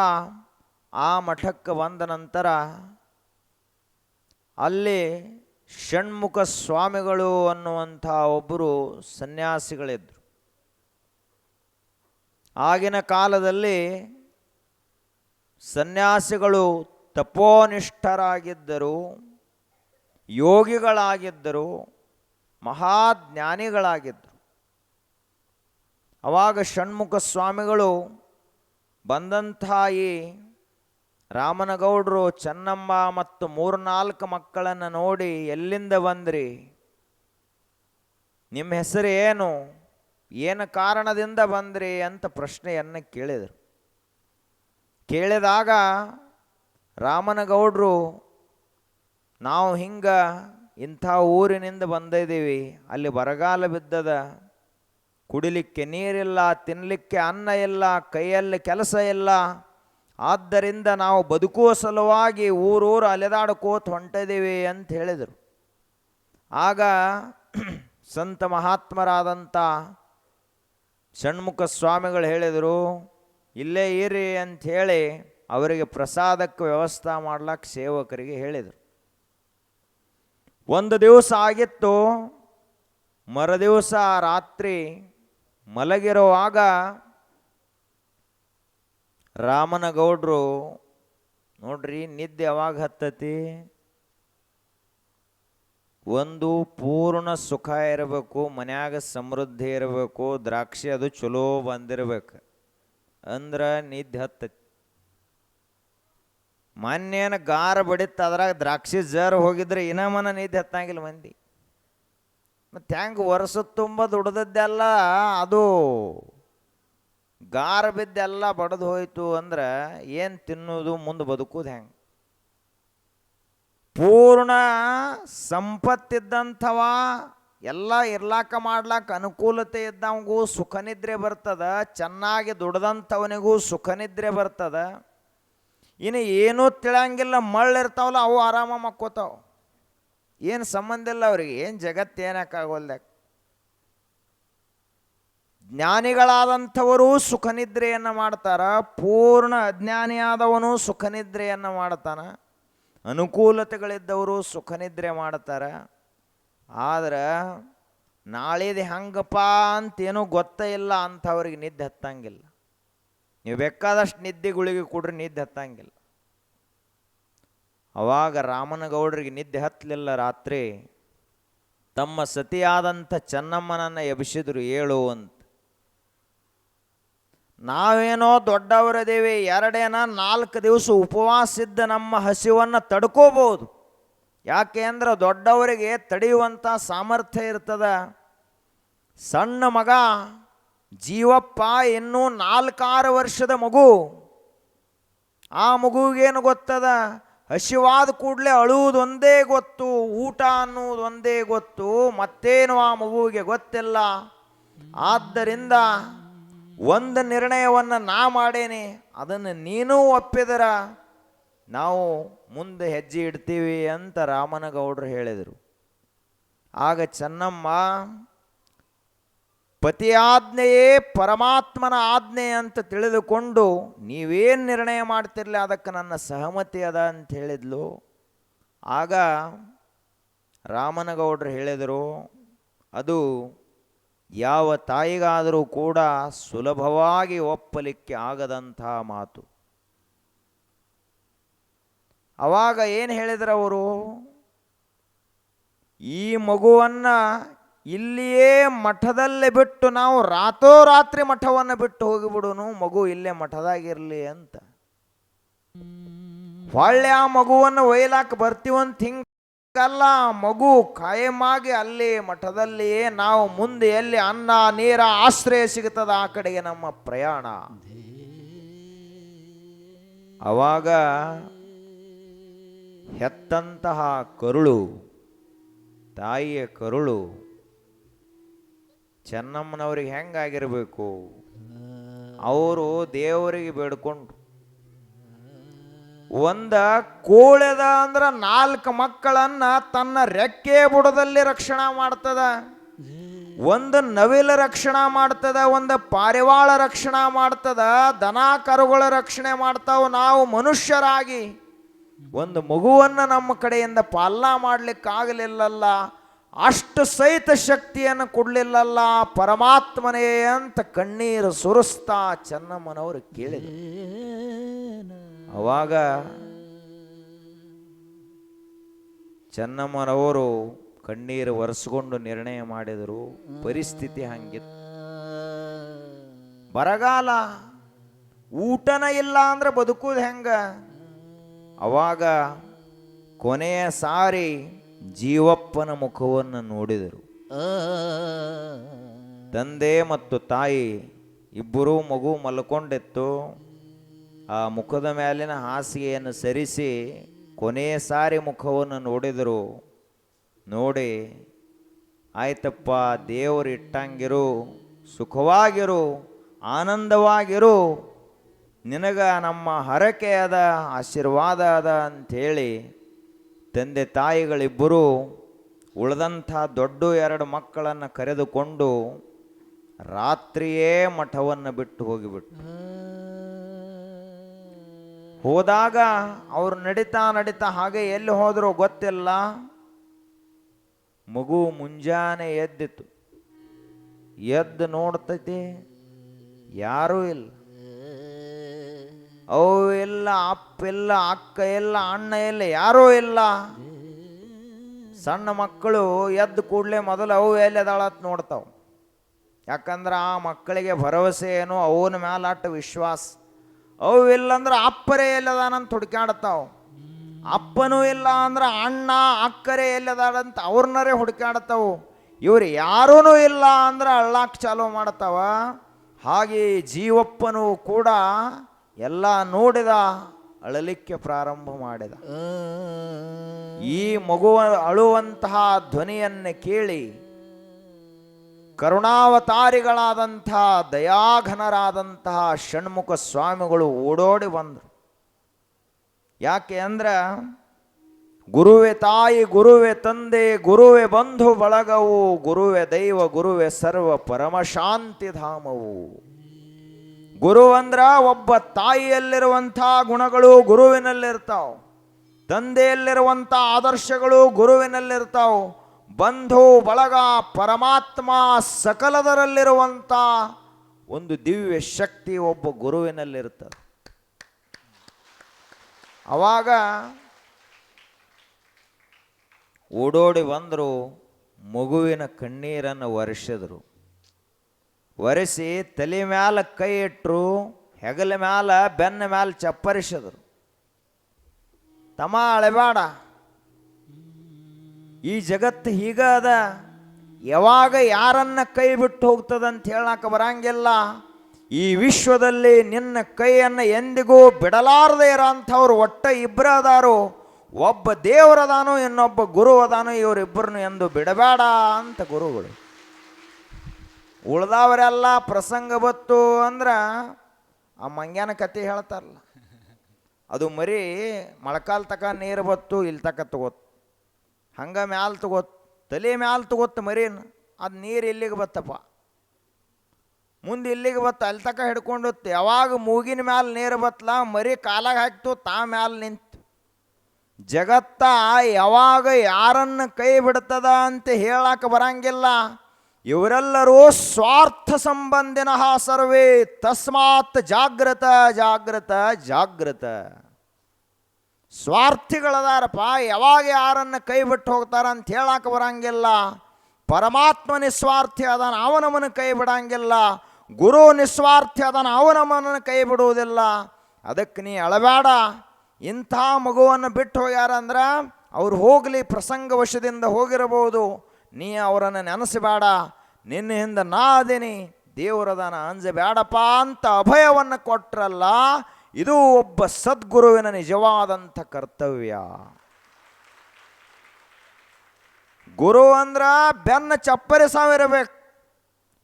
ಆ ಮಠಕ್ಕೆ ಬಂದ ನಂತರ ಅಲ್ಲಿ ಷಣ್ಮುಖ ಸ್ವಾಮಿಗಳು ಅನ್ನುವಂಥ ಒಬ್ಬರು ಸನ್ಯಾಸಿಗಳಿದ್ದರು. ಆಗಿನ ಕಾಲದಲ್ಲಿ ಸನ್ಯಾಸಿಗಳು ತಪೋನಿಷ್ಠರಾಗಿದ್ದರು, ಯೋಗಿಗಳಾಗಿದ್ದರು, ಮಹಾಜ್ಞಾನಿಗಳಾಗಿದ್ದರು. ಆವಾಗ ಷಣ್ಮುಖ ಸ್ವಾಮಿಗಳು ಬಂದಂಥ ಈ ರಾಮನಗೌಡರು ಚೆನ್ನಮ್ಮ ಮತ್ತು 3-4 ಮಕ್ಕಳನ್ನು ನೋಡಿ, ಎಲ್ಲಿಂದ ಬಂದ್ರಿ, ನಿಮ್ಮ ಹೆಸರು ಏನು, ಏನು ಕಾರಣದಿಂದ ಬಂದ್ರಿ ಅಂತ ಪ್ರಶ್ನೆಯನ್ನು ಕೇಳಿದರು. ಕೇಳಿದಾಗ ರಾಮನಗೌಡರು, ನಾವು ಹಿಂಗೆ ಇಂಥ ಊರಿನಿಂದ ಬಂದಿದ್ದೀವಿ, ಅಲ್ಲಿ ಬರಗಾಲ ಬಿದ್ದದ, ಕುಡಿಲಿಕ್ಕೆ ನೀರಿಲ್ಲ, ತಿನ್ನಲಿಕ್ಕೆ ಅನ್ನ ಇಲ್ಲ, ಕೈಯಲ್ಲಿ ಕೆಲಸ ಇಲ್ಲ, ಆದ್ದರಿಂದ ನಾವು ಬದುಕುವ ಸಲುವಾಗಿ ಊರೂರು ಅಲೆದಾಡ್ಕೋತ ಹೊಂಟಿದ್ದೀವಿ ಅಂತ ಹೇಳಿದರು. ಆಗ ಸಂತ ಮಹಾತ್ಮರಾದಂಥ ಷಣ್ಮುಖ ಸ್ವಾಮಿಗಳು ಹೇಳಿದರು, ಇಲ್ಲೇ ಇರಿ ಅಂಥೇಳಿ ಅವರಿಗೆ ಪ್ರಸಾದಕ್ಕೆ ವ್ಯವಸ್ಥೆ ಮಾಡ್ಲಿಕ್ಕೆ ಸೇವಕರಿಗೆ ಹೇಳಿದರು. ಒಂದು ದಿವಸ ಆಗಿತ್ತು. ಮರುದಿವಸ ರಾತ್ರಿ ಮಲಗಿರುವಾಗ ರಾಮನಗೌಡರು ನೋಡ್ರಿ, ನಿದ್ದೆ ಯಾವಾಗ ಹತ್ತತಿ? ಒಂದು ಪೂರ್ಣ ಸುಖ ಇರಬೇಕು, ಮನ್ಯಾಗ ಸಮೃದ್ಧಿ ಇರಬೇಕು, ದ್ರಾಕ್ಷಿ ಅದು ಚಲೋ ಬಂದಿರಬೇಕು, ಅಂದ್ರೆ ನಿದ್ದೆ ಹತ್ತತಿ. ಮೊನ್ನೇನ ಗಾರ ಬಡಿತ ಅದ್ರಾಗ ದ್ರಾಕ್ಷಿ ಜರ್ ಹೋಗಿದ್ರೆ ಮನ ನಿದ್ದೆ ಹತ್ತಂಗಿಲ್ಲ ಮಂದಿ. ಮತ್ತು ಹೆಂಗೆ ವರ್ಷ ತುಂಬ ದುಡ್ದದ್ದೆಲ್ಲ ಅದು ಗಾರ ಬಿದ್ದೆಲ್ಲ ಬಡ್ದು ಹೋಯ್ತು ಅಂದ್ರೆ ಏನು ತಿನ್ನೋದು, ಮುಂದೆ ಬದುಕೋದು ಹೆಂಗೆ? ಪೂರ್ಣ ಸಂಪತ್ತಿದ್ದಂಥವ ಎಲ್ಲ ಇರ್ಲಾಕ ಮಾಡ್ಲಾಕ ಅನುಕೂಲತೆ ಇದ್ದವನಿಗೂ ಸುಖ ನಿದ್ರೆ ಬರ್ತದ, ಚೆನ್ನಾಗಿ ದುಡ್ದಂಥವನಿಗೂ ಸುಖ ನಿದ್ರೆ ಬರ್ತದ. ಇನ್ನು ಏನೂ ತಿಳಂಗಿಲ್ಲ, ಮಳ್ಳಿರ್ತಾವಲ್ಲ ಅವು ಆರಾಮ ಮಕ್ಕೋತಾವ, ಏನು ಸಂಬಂಧ ಇಲ್ಲ ಅವ್ರಿಗೆ, ಏನು ಜಗತ್ತೇನಕ್ಕಾಗೋಲ್ದಾಗ. ಜ್ಞಾನಿಗಳಾದಂಥವರು ಸುಖ ನಿದ್ರೆಯನ್ನು ಮಾಡ್ತಾರ, ಪೂರ್ಣ ಅಜ್ಞಾನಿಯಾದವನು ಸುಖ ನಿದ್ರೆಯನ್ನು ಮಾಡ್ತಾನ, ಅನುಕೂಲತೆಗಳಿದ್ದವರು ಸುಖ ನಿದ್ರೆ ಮಾಡ್ತಾರೆ. ಆದ್ರೆ ನಾಳಿದು ಹೆಂಗಪ್ಪ ಅಂತೇನೂ ಗೊತ್ತೇ ಇಲ್ಲ ಅಂಥವ್ರಿಗೆ ನಿದ್ದೆ ಹತ್ತಂಗಿಲ್ಲ. ನೀವು ಬೇಕಾದಷ್ಟು ನಿದ್ದೆ ಗುಳಿಗೆ ಕೊಡ್ರಿ, ನಿದ್ದೆ ಹತ್ತಂಗಿಲ್ಲ. ಅವಾಗ ರಾಮನಗೌಡರಿಗೆ ನಿದ್ದೆ ಹತ್ತಲಿಲ್ಲ. ರಾತ್ರಿ ತಮ್ಮ ಸತಿಯಾದಂಥ ಚೆನ್ನಮ್ಮನನ್ನು ಎಬ್ಬಿಸಿದ್ರು, ಏಳು ಅಂತ. ನಾವೇನೋ ದೊಡ್ಡವರದೇವಿ, 2-4 ದಿವಸ ಉಪವಾಸ ಇದ್ದ ನಮ್ಮ ಹಸಿವನ್ನು ತಡ್ಕೋಬೋದು. ಯಾಕೆ ಅಂದ್ರೆ ದೊಡ್ಡವರಿಗೆ ತಡೆಯುವಂಥ ಸಾಮರ್ಥ್ಯ ಇರ್ತದ. ಸಣ್ಣ ಮಗ ಜೀವಪ್ಪ ಇನ್ನೂ 4-6 ವರ್ಷದ ಮಗು, ಆ ಮಗುಗೇನು ಗೊತ್ತದ? ಹಸಿವಾದ ಕೂಡಲೇ ಅಳುವುದು ಒಂದೇ ಗೊತ್ತು, ಊಟ ಅನ್ನುವುದು ಒಂದೇ ಗೊತ್ತು, ಮತ್ತೇನು ಆ ಮಗುವಿಗೆ ಗೊತ್ತಿಲ್ಲ. ಆದ್ದರಿಂದ ಒಂದು ನಿರ್ಣಯವನ್ನು ನಾ ಮಾಡೇನೆ, ಅದನ್ನು ನೀನೂ ಒಪ್ಪಿದರ ನಾವು ಮುಂದೆ ಹೆಜ್ಜೆ ಇಡ್ತೀವಿ ಅಂತ ರಾಮನಗೌಡರು ಹೇಳಿದರು. ಆಗ ಚೆನ್ನಮ್ಮ, ಪತಿಯಾಜ್ಞೆಯೇ ಪರಮಾತ್ಮನ ಆಜ್ಞೆ ಅಂತ ತಿಳಿದುಕೊಂಡು ನೀವೇನು ನಿರ್ಣಯ ಮಾಡ್ತಿರಲಿ ಅದಕ್ಕೆ ನನ್ನ ಸಹಮತಿ ಅದ ಅಂತ ಹೇಳಿದ್ಲು. ಆಗ ರಾಮನಗೌಡರು ಹೇಳಿದರು, ಅದು ಯಾವ ತಾಯಿಗಾದರೂ ಕೂಡ ಸುಲಭವಾಗಿ ಒಪ್ಪಲಿಕ್ಕೆ ಆಗದಂಥ ಮಾತು. ಅವಾಗ ಏನು ಹೇಳಿದ್ರು ಅವರು? ಈ ಮಗುವನ್ನು ಇಲ್ಲಿಯೇ ಮಠದಲ್ಲೇ ಬಿಟ್ಟು ನಾವು ರಾತ್ರೋರಾತ್ರಿ ಮಠವನ್ನು ಬಿಟ್ಟು ಹೋಗಿಬಿಡೋನು, ಮಗು ಇಲ್ಲೇ ಮಠದಾಗಿರಲಿ ಅಂತ. ಹೊಳ್ಳೆ ಆ ಮಗುವನ್ನು ಒಯ್ಲಾಕ ಬರ್ತೀವಂತ ಹಿಂಗಲ್ಲ, ಮಗು ಕಾಯಮಾಗಿ ಅಲ್ಲಿ ಮಠದಲ್ಲಿಯೇ ನಾವು ಮುಂದೆ ಎಲ್ಲಿ ಅನ್ನ ನೀರ ಆಶ್ರಯ ಸಿಗುತ್ತದೆ ಆ ಕಡೆಗೆ ನಮ್ಮ ಪ್ರಯಾಣ. ಅವಾಗ ಹೆತ್ತಂತಹ ಕರುಳು, ತಾಯಿಯ ಕರುಳು ಚೆನ್ನಮ್ಮನವ್ರಿಗೆ ಹೆಂಗಾಗಿರ್ಬೇಕು? ಅವರು ದೇವರಿಗೆ ಬೇಡ್ಕೊಂಡು ಕೋಳೆದ ಅಂದ್ರೆ 4 ಮಕ್ಕಳನ್ನ ತನ್ನ ರೆಕ್ಕೆ ಬುಡದಲ್ಲಿ ರಕ್ಷಣಾ ಮಾಡ್ತದ, ಒಂದು ನವಿಲ ರಕ್ಷಣಾ ಮಾಡ್ತದ, ಒಂದು ಪಾರಿವಾಳ ರಕ್ಷಣಾ ಮಾಡ್ತದ, ದನ ಕರುಗಳ ರಕ್ಷಣೆ ಮಾಡ್ತಾವ. ನಾವು ಮನುಷ್ಯರಾಗಿ ಒಂದು ಮಗುವನ್ನು ನಮ್ಮ ಕಡೆಯಿಂದ ಪಾಲನಾ ಮಾಡಲಿಕ್ಕಾಗಲಿಲ್ಲಲ್ಲ, ಅಷ್ಟು ಸಹಿತ ಶಕ್ತಿಯನ್ನು ಕೊಡಲಿಲ್ಲಲ್ಲ ಪರಮಾತ್ಮನೇ ಅಂತ ಕಣ್ಣೀರು ಸುರಿಸ್ತಾ ಚೆನ್ನಮ್ಮನವರು ಕೇಳಿದರು. ಅವಾಗ ಚೆನ್ನಮ್ಮನವರು ಕಣ್ಣೀರು ಒರೆಸ್ಕೊಂಡು ನಿರ್ಣಯ ಮಾಡಿದರು. ಪರಿಸ್ಥಿತಿ ಹಂಗಿತ್ತು, ಬರಗಾಲ, ಊಟನ ಇಲ್ಲ ಅಂದ್ರೆ ಬದುಕುವುದು ಹೆಂಗ? ಅವಾಗ ಕೊನೆಯ ಸಾರಿ ಜೀವಪ್ಪನ ಮುಖವನ್ನು ನೋಡಿದರು. ತಂದೆ ಮತ್ತು ತಾಯಿ ಇಬ್ಬರೂ ಮಗು ಮಲ್ಕೊಂಡಿತ್ತು. ಆ ಮುಖದ ಮೇಲಿನ ಹಾಸಿಗೆಯನ್ನು ಸರಿಸಿ ಕೊನೆಯ ಸಾರಿ ಮುಖವನ್ನು ನೋಡಿದರು. ನೋಡಿ, ಆಯ್ತಪ್ಪ, ದೇವರು ಇಟ್ಟಂಗಿರು, ಸುಖವಾಗಿರು, ಆನಂದವಾಗಿರು, ನಿನಗ ನಮ್ಮ ಹರಕೆ ಅದ, ಆಶೀರ್ವಾದ ಅದ ಅಂಥೇಳಿ ತಂದೆ ತಾಯಿಗಳಿಬ್ಬರೂ ಉಳಿದಂಥ ದೊಡ್ಡ 2 ಮಕ್ಕಳನ್ನು ಕರೆದುಕೊಂಡು ರಾತ್ರಿಯೇ ಮಠವನ್ನು ಬಿಟ್ಟು ಹೋಗಿಬಿಟ್ಟು ಹೋದಾಗ ಅವರು ನಡೀತಾ ನಡೀತಾ ಹಾಗೆ ಎಲ್ಲಿ ಹೋದರೂ ಗೊತ್ತಿಲ್ಲ. ಮಗು ಮುಂಜಾನೆ ಎದ್ದಿತ್ತು. ಎದ್ದು ನೋಡ್ತೈತಿ, ಯಾರೂ ಇಲ್ಲ. ಅವು ಇಲ್ಲ, ಅಪ್ಪ ಇಲ್ಲ, ಅಕ್ಕ ಇಲ್ಲ, ಅಣ್ಣ ಇಲ್ಲ, ಯಾರೂ ಇಲ್ಲ. ಸಣ್ಣ ಮಕ್ಕಳು ಎದ್ದು ಕೂಡಲೇ ಮೊದಲು ಅವು ಎಲ್ಲಿದಾಳತ್ ನೋಡ್ತಾವ. ಯಾಕಂದ್ರೆ ಆ ಮಕ್ಕಳಿಗೆ ಭರವಸೆ ಏನು, ಅವನ ಮೇಲೆ ಅಟ್ಟು ವಿಶ್ವಾಸ. ಅವು ಇಲ್ಲಂದ್ರೆ ಅಪ್ಪರೇ ಎಲ್ಲದಾನಂತ ಹುಡುಕಾಡ್ತಾವ. ಅಪ್ಪನೂ ಇಲ್ಲ ಅಂದ್ರೆ ಅಣ್ಣ ಅಕ್ಕರೇ ಎಲ್ಲದಾಡಂತ ಅವ್ರನ್ನರೇ ಹುಡುಕಾಡ್ತಾವು. ಇವ್ರು ಯಾರೂ ಇಲ್ಲ ಅಂದ್ರೆ ಅಳ್ಳಾಕ್ ಚಾಲೂ ಮಾಡ್ತಾವ. ಹಾಗೆ ಜೀವಪ್ಪನೂ ಕೂಡ ಎಲ್ಲ ನೋಡಿದ, ಅಳಲಿಕ್ಕೆ ಪ್ರಾರಂಭ ಮಾಡಿದ. ಈ ಮಗು ಅಳುವಂತಹ ಧ್ವನಿಯನ್ನು ಕೇಳಿ ಕರುಣಾವತಾರಿಗಳಾದಂಥ ದಯಾಘನರಾದಂತಹ ಷಣ್ಮುಖ ಸ್ವಾಮಿಗಳು ಓಡೋಡಿ ಬಂದರು. ಯಾಕೆ ಅಂದ್ರೆ ಗುರುವೇ ತಾಯಿ, ಗುರುವೇ ತಂದೆ, ಗುರುವೇ ಬಂಧು ಬಳಗವು, ಗುರುವೇ ದೈವ, ಗುರುವೇ ಸರ್ವ ಪರಮಶಾಂತಿ ಧಾಮವು. ಗುರು ಅಂದ್ರ ಒಬ್ಬ ತಾಯಿಯಲ್ಲಿರುವಂಥ ಗುಣಗಳು ಗುರುವಿನಲ್ಲಿರ್ತಾವ, ತಂದೆಯಲ್ಲಿರುವಂಥ ಆದರ್ಶಗಳು ಗುರುವಿನಲ್ಲಿರ್ತಾವ, ಬಂಧು ಬಳಗ ಪರಮಾತ್ಮ ಸಕಲದರಲ್ಲಿರುವಂಥ ಒಂದು ದಿವ್ಯ ಶಕ್ತಿ ಒಬ್ಬ ಗುರುವಿನಲ್ಲಿರ್ತದೆ. ಅವಾಗ ಓಡೋಡಿ ಬಂದರು, ಮಗುವಿನ ಕಣ್ಣೀರನ್ನು ಒರೆಸಿದ್ರು. ಒರೆಸಿ ತಲೆ ಮ್ಯಾಲ ಕೈ ಇಟ್ಟರು, ಹೆಗಲ ಮ್ಯಾಲ ಬೆನ್ನ ಮ್ಯಾಲ ಚಪ್ಪರಿಸಿದ್ರು. ತಮ್ಮ ಅಳೆಬೇಡ, ಈ ಜಗತ್ತು ಹೀಗ ಅದ, ಯಾವಾಗ ಯಾರನ್ನ ಕೈ ಬಿಟ್ಟು ಹೋಗ್ತದಂತ ಹೇಳಕ್ಕೆ ಬರಂಗಿಲ್ಲ. ಈ ವಿಶ್ವದಲ್ಲಿ ನಿನ್ನ ಕೈಯನ್ನು ಎಂದಿಗೂ ಬಿಡಲಾರದೆ ಇರೋಂಥವ್ರು ಒಟ್ಟ ಇಬ್ಬರು ಅದಾರು. ಒಬ್ಬ ದೇವರದಾನು, ಇನ್ನೊಬ್ಬ ಗುರು ಅದಾನು. ಇವರಿಬ್ಬರನ್ನು ಎಂದು ಬಿಡಬೇಡ ಅಂತ ಗುರುಗಳು. ಉಳ್ದವರೆಲ್ಲ ಪ್ರಸಂಗ ಬತ್ತು ಅಂದ್ರೆ ಆ ಮಂಗ್ಯಾನ ಕತೆ ಹೇಳ್ತಾರಲ್ಲ, ಅದು ಮರಿ ಮೊಳಕಾಲ್ ತಕ ನೀರು ಬತ್ತು, ಇಲ್ಲಿ ತಕ ತಗೋತ್, ಹಂಗೆ ಮ್ಯಾಲ ತಗೋತ್, ತಲೆ ಮ್ಯಾಲ ತಗೋತ್ ಮರಿನ. ಅದು ನೀರು ಇಲ್ಲಿಗೆ ಬತ್ತಪ್ಪ, ಮುಂದೆ ಇಲ್ಲಿಗೆ ಬತ್ತು, ಅಲ್ಲಿ ತಕ ಹಿಡ್ಕೊಂಡು ಯಾವಾಗ ಮೂಗಿನ ಮ್ಯಾಲ ನೀರು ಬತ್ತಲ ಮರಿ ಕಾಲಾಗ ಹಾಕ್ತು, ತಾ ಮ್ಯಾಲ ನಿಂತು. ಜಗತ್ತ ಯಾವಾಗ ಯಾರನ್ನು ಕೈ ಬಿಡ್ತದ ಅಂತ ಹೇಳಕ್ಕೆ ಬರಂಗಿಲ್ಲ. ಇವರೆಲ್ಲರೂ ಸ್ವಾರ್ಥ ಸಂಬಂಧಿನ ಸರ್ವೇ, ತಸ್ಮಾತ್ ಜಾಗೃತ ಜಾಗೃತ ಜಾಗೃತ. ಸ್ವಾರ್ಥಿಗಳದಾರಪ್ಪ, ಯಾವಾಗ ಯಾರನ್ನು ಕೈ ಬಿಟ್ಟು ಹೋಗ್ತಾರ ಅಂತ ಹೇಳಕ್ಕೆ ಬರಂಗಿಲ್ಲ. ಪರಮಾತ್ಮ ನಿಸ್ವಾರ್ಥಿ ಅದಾನ, ಅವನಮ್ಮನ ಕೈ ಬಿಡಂಗಿಲ್ಲ. ಗುರು ನಿಸ್ವಾರ್ಥಿ ಅದಾನ, ಅವನಮ್ಮನ ಕೈ ಬಿಡುವುದಿಲ್ಲ. ಅದಕ್ಕೆ ನೀ ಅಳಬೇಡ. ಇಂಥ ಮಗುವನ್ನು ಬಿಟ್ಟು ಹೋಗ್ಯಾರಂದ್ರೆ ಅವ್ರು ಹೋಗಲಿ, ಪ್ರಸಂಗ ವಶದಿಂದ ಹೋಗಿರಬಹುದು. ನೀ ಅವರನ್ನು ನೆನೆಸಬೇಡ. ನಿನ್ನ ಹಿಂದೆ ನಾ ಅದೇನಿ, ದೇವರದಾನ, ಅಂಜಬೇಡಪ್ಪ ಅಂತ ಅಭಯವನ್ನು ಕೊಟ್ರಲ್ಲ. ಇದು ಒಬ್ಬ ಸದ್ಗುರುವಿನ ನಿಜವಾದಂಥ ಕರ್ತವ್ಯ. ಗುರು ಅಂದ್ರ ಬೆನ್ನ ಚಪ್ಪರಿಸವಿರಬೇಕು.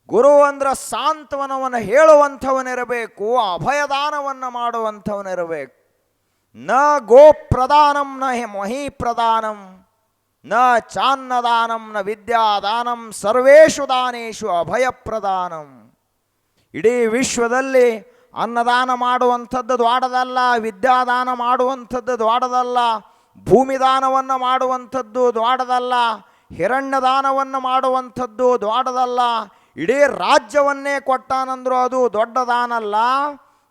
ಗುರು ಅಂದ್ರ ಸಾಂತ್ವನವನ್ನು ಹೇಳುವಂಥವನಿರಬೇಕು, ಅಭಯದಾನವನ್ನು ಮಾಡುವಂಥವನಿರಬೇಕು. ನ ಗೋಪ್ರದಾನಂ ನ ಮಹೀಪ್ರದಾನಂ ನ ಚಾನ್ನದಾನಂ ನ ವಿದ್ಯಾದಾನಂ ಸರ್ವೇಷು ದಾನೇಶು ಅಭಯಪ್ರದಾನಂ. ಇಡೀ ವಿಶ್ವದಲ್ಲಿ ಅನ್ನದಾನ ಮಾಡುವಂಥದ್ದು ದ್ವಾಡದಲ್ಲ, ವಿದ್ಯಾದಾನ ಮಾಡುವಂಥದ್ದು ದ್ವಾಡದಲ್ಲ, ಭೂಮಿದಾನವನ್ನು ಮಾಡುವಂಥದ್ದು ದ್ವಾಡದಲ್ಲ, ಹಿರಣ್ಯದಾನವನ್ನು ಮಾಡುವಂಥದ್ದು ದ್ವಾಡದಲ್ಲ. ಇಡೀ ರಾಜ್ಯವನ್ನೇ ಕೊಟ್ಟಾನಂದ್ರು ಅದು ದೊಡ್ಡ ದಾನ ಅಲ್ಲ.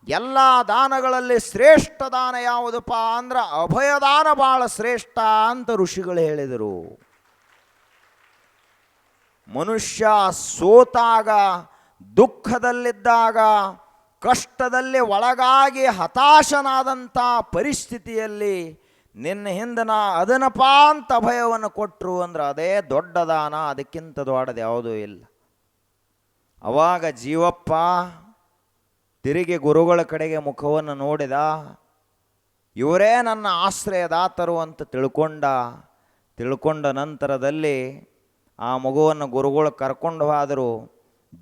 ಎಲ್ಲ ದಾನಗಳಲ್ಲಿ ಶ್ರೇಷ್ಠ ದಾನ ಯಾವುದಪ್ಪ ಅಂದ್ರೆ ಅಭಯದಾನ ಭಾಳ ಶ್ರೇಷ್ಠ ಅಂತ ಋಷಿಗಳು ಹೇಳಿದರು. ಮನುಷ್ಯ ಸೋತಾಗ, ದುಃಖದಲ್ಲಿದ್ದಾಗ, ಕಷ್ಟದಲ್ಲಿ ಒಳಗಾಗಿ ಹತಾಶನಾದಂಥ ಪರಿಸ್ಥಿತಿಯಲ್ಲಿ ನಿನ್ನ ಹಿಂದೆ ನಾ ಅದನಪ್ಪ ಅಂತ ಅಭಯವನ್ನು ಕೊಟ್ಟರು ಅಂದ್ರೆ ಅದೇ ದೊಡ್ಡ ದಾನ. ಅದಕ್ಕಿಂತ ದೊಡ್ಡದು ಯಾವುದೂ ಇಲ್ಲ. ಅವಾಗ ಜೀವಪ್ಪ ತಿರುಗಿ ಗುರುಗಳ ಕಡೆಗೆ ಮುಖವನ್ನು ನೋಡಿದ. ಇವರೇ ನನ್ನ ಆಶ್ರಯದಾತರು ಅಂತ ತಿಳ್ಕೊಂಡ ನಂತರದಲ್ಲಿ ಆ ಮಗುವನ್ನು ಗುರುಗಳು ಕರ್ಕೊಂಡು ಹೋದರು.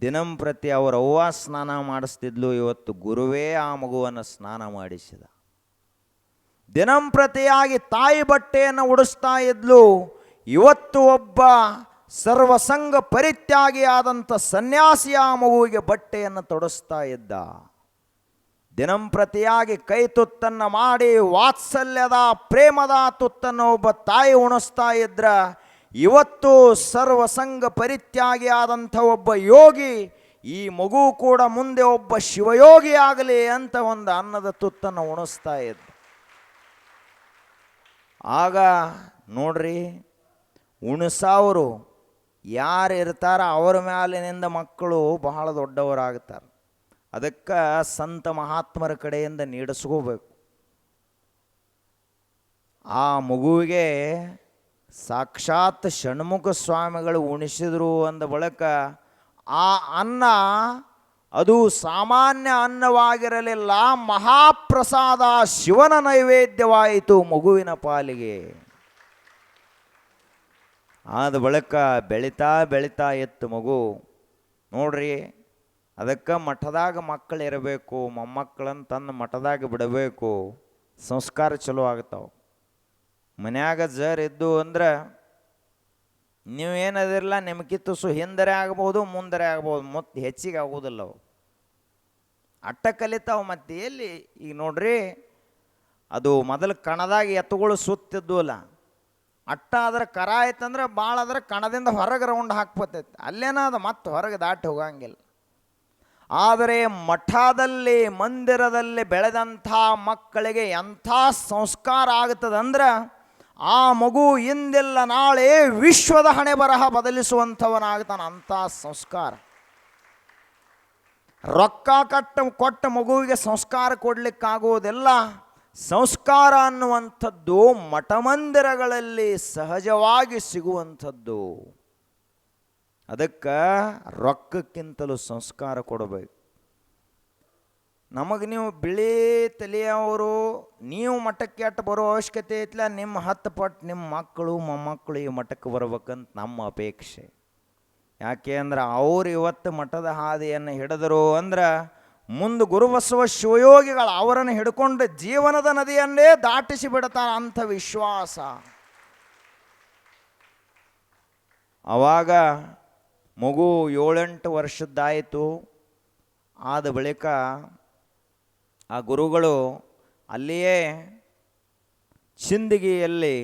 ದಿನಂಪ್ರತಿ ಅವರ ಅವ್ವ ಸ್ನಾನ ಮಾಡಿಸ್ತಿದ್ಲು, ಇವತ್ತು ಗುರುವೇ ಆ ಮಗುವನ್ನು ಸ್ನಾನ ಮಾಡಿಸಿದ. ದಿನಂಪ್ರತಿಯಾಗಿ ತಾಯಿ ಬಟ್ಟೆಯನ್ನು ಉಡಿಸ್ತಾ ಇದ್ಲು, ಇವತ್ತು ಒಬ್ಬ ಸರ್ವಸಂಗ ಪರಿತ್ಯಾಗಿಯಾದಂಥ ಸನ್ಯಾಸಿ ಆ ಮಗುವಿಗೆ ಬಟ್ಟೆಯನ್ನು ತೊಡಿಸ್ತಾ ಇದ್ದ. ದಿನಂಪ್ರತಿಯಾಗಿ ಕೈ ತುತ್ತನ್ನು ಮಾಡಿ ವಾತ್ಸಲ್ಯದ ಪ್ರೇಮದ ತುತ್ತನ್ನು ಒಬ್ಬ ತಾಯಿ ಉಣಿಸ್ತಾ ಇದ್ರ, ಇವತ್ತು ಸರ್ವಸಂಗ ಪರಿತ್ಯಾಗಿಯಾದಂಥ ಒಬ್ಬ ಯೋಗಿ ಈ ಮಗು ಕೂಡ ಮುಂದೆ ಒಬ್ಬ ಶಿವಯೋಗಿ ಆಗಲಿ ಅಂತ ಒಂದು ಅನ್ನದ ತುತ್ತನ್ನು ಉಣಿಸ್ತಾ ಇದ್ದ. ಆಗ ನೋಡ್ರಿ, ಉಣಿಸೋರು ಯಾರು ಇರ್ತಾರ ಅವರ ಮೇಲಿನಿಂದ ಮಕ್ಕಳು ಬಹಳ ದೊಡ್ಡವರಾಗ್ತಾರೆ. ಅದಕ್ಕೆ ಸಂತ ಮಹಾತ್ಮರ ಕಡೆಯಿಂದ ನೀಡಿಸ್ಕೋಬೇಕು. ಆ ಮಗುವಿಗೆ ಸಾಕ್ಷಾತ್ ಷಣ್ಮುಖ ಸ್ವಾಮಿಗಳು ಉಣಿಸಿದ್ರು ಅಂದ ಬಳಿಕ ಆ ಅನ್ನ ಅದು ಸಾಮಾನ್ಯ ಅನ್ನವಾಗಿರಲಿಲ್ಲ, ಮಹಾಪ್ರಸಾದ ಶಿವನ ನೈವೇದ್ಯವಾಯಿತು ಮಗುವಿನ ಪಾಲಿಗೆ. ಆದ ಬಳಿಕ ಬೆಳೀತಾ ಬೆಳೀತಾ ಇತ್ತು ಮಗು. ನೋಡ್ರಿ, ಅದಕ್ಕೆ ಮಠದಾಗ ಮಕ್ಕಳು ಇರಬೇಕು, ಮೊಮ್ಮಕ್ಕಳನ್ನು ತಂದು ಮಠದಾಗ ಬಿಡಬೇಕು, ಸಂಸ್ಕಾರ ಚಲೋ ಆಗ್ತಾವೆ. ಮನ್ಯಾಗ ಜರ್ ಇದ್ದು ಅಂದ್ರೆ ನೀವೇನದಿರಲ್ಲ, ನಿಮಗಿತ್ತು ಹಿಂದರೆ ಆಗ್ಬೋದು, ಮುಂದರೆ ಆಗ್ಬೋದು, ಮತ್ತು ಹೆಚ್ಚಿಗೆ ಆಗೋದಿಲ್ಲ ಅವು. ಅಟ್ಟ ಕಲಿತಾವೆ. ಮತ್ತು ಎಲ್ಲಿ ಈಗ ನೋಡ್ರಿ, ಅದು ಮೊದಲು ಕಣದಾಗ ಎತ್ತುಗಳು ಸುತ್ತಿದ್ದು ಅಲ್ಲ, ಅಟ್ಟ ಆದ್ರೆ ಕರ ಆಯ್ತಂದ್ರೆ ಭಾಳ ಆದ್ರೆ ಕಣದಿಂದ ಹೊರಗೆ ರೌಂಡ್ ಹಾಕ್ಬೋತೈತೆ, ಅಲ್ಲೇನ ಅದು ಮತ್ತೆ ಹೊರಗೆ ದಾಟಿ ಹೋಗಂಗಿಲ್ಲ. ಆದರೆ ಮಠದಲ್ಲಿ ಮಂದಿರದಲ್ಲಿ ಬೆಳೆದಂಥ ಮಕ್ಕಳಿಗೆ ಎಂಥ ಸಂಸ್ಕಾರ ಆಗ್ತದಂದ್ರೆ ಆ ಮಗು ಇಂದಿಲ್ಲ ನಾಳೆ ವಿಶ್ವದ ಹಣೆ ಬರಹ ಬದಲಿಸುವಂಥವನಾಗ್ತಾನೆ. ಅಂಥ ಸಂಸ್ಕಾರ. ರೊಕ್ಕ ಕೊಟ್ಟ ಮಗುವಿಗೆ ಸಂಸ್ಕಾರ ಕೊಡಲಿಕ್ಕಾಗುವುದಿಲ್ಲ. ಸಂಸ್ಕಾರ ಅನ್ನುವಂಥದ್ದು ಮಠಮಂದಿರಗಳಲ್ಲಿ ಸಹಜವಾಗಿ ಸಿಗುವಂಥದ್ದು. ಅದಕ್ಕೆ ರೊಕ್ಕಕ್ಕಿಂತಲೂ ಸಂಸ್ಕಾರ ಕೊಡಬೇಕು. ನಮಗೆ ನೀವು ಬಿಳಿ ತಲೆಯವರು ನೀವು ಮಠಕ್ಕೆ ಅಟ್ಟು ಬರೋ ಅವಶ್ಯಕತೆ ಐತಿಲ್ಲ, ನಿಮ್ಮ 10 ಪಟ್ಟು ನಿಮ್ಮ ಮಕ್ಕಳು ಮೊಮ್ಮಕ್ಕಳು ಈ ಮಠಕ್ಕೆ ಬರ್ಬೇಕಂತ ನಮ್ಮ ಅಪೇಕ್ಷೆ. ಯಾಕೆ ಅಂದ್ರೆ ಅವ್ರು ಇವತ್ತು ಮಠದ ಹಾದಿಯನ್ನು ಹಿಡಿದರು ಅಂದ್ರೆ ಮುಂದೆ ಗುರುಬಸವ ಶಿವಯೋಗಿಗಳು ಅವರನ್ನು ಹಿಡ್ಕೊಂಡು ಜೀವನದ ನದಿಯನ್ನೇ ದಾಟಿಸಿ ಬಿಡ್ತಾರೆ ಅಂಥ ವಿಶ್ವಾಸ. ಆವಾಗ ಮಗು 7-8 ವರ್ಷದ್ದಾಯಿತು. ಆದ ಬಳಿಕ ಆ ಗುರುಗಳು ಅಲ್ಲಿಯೇ ಚಿಂದಗಿಯಲ್ಲಿ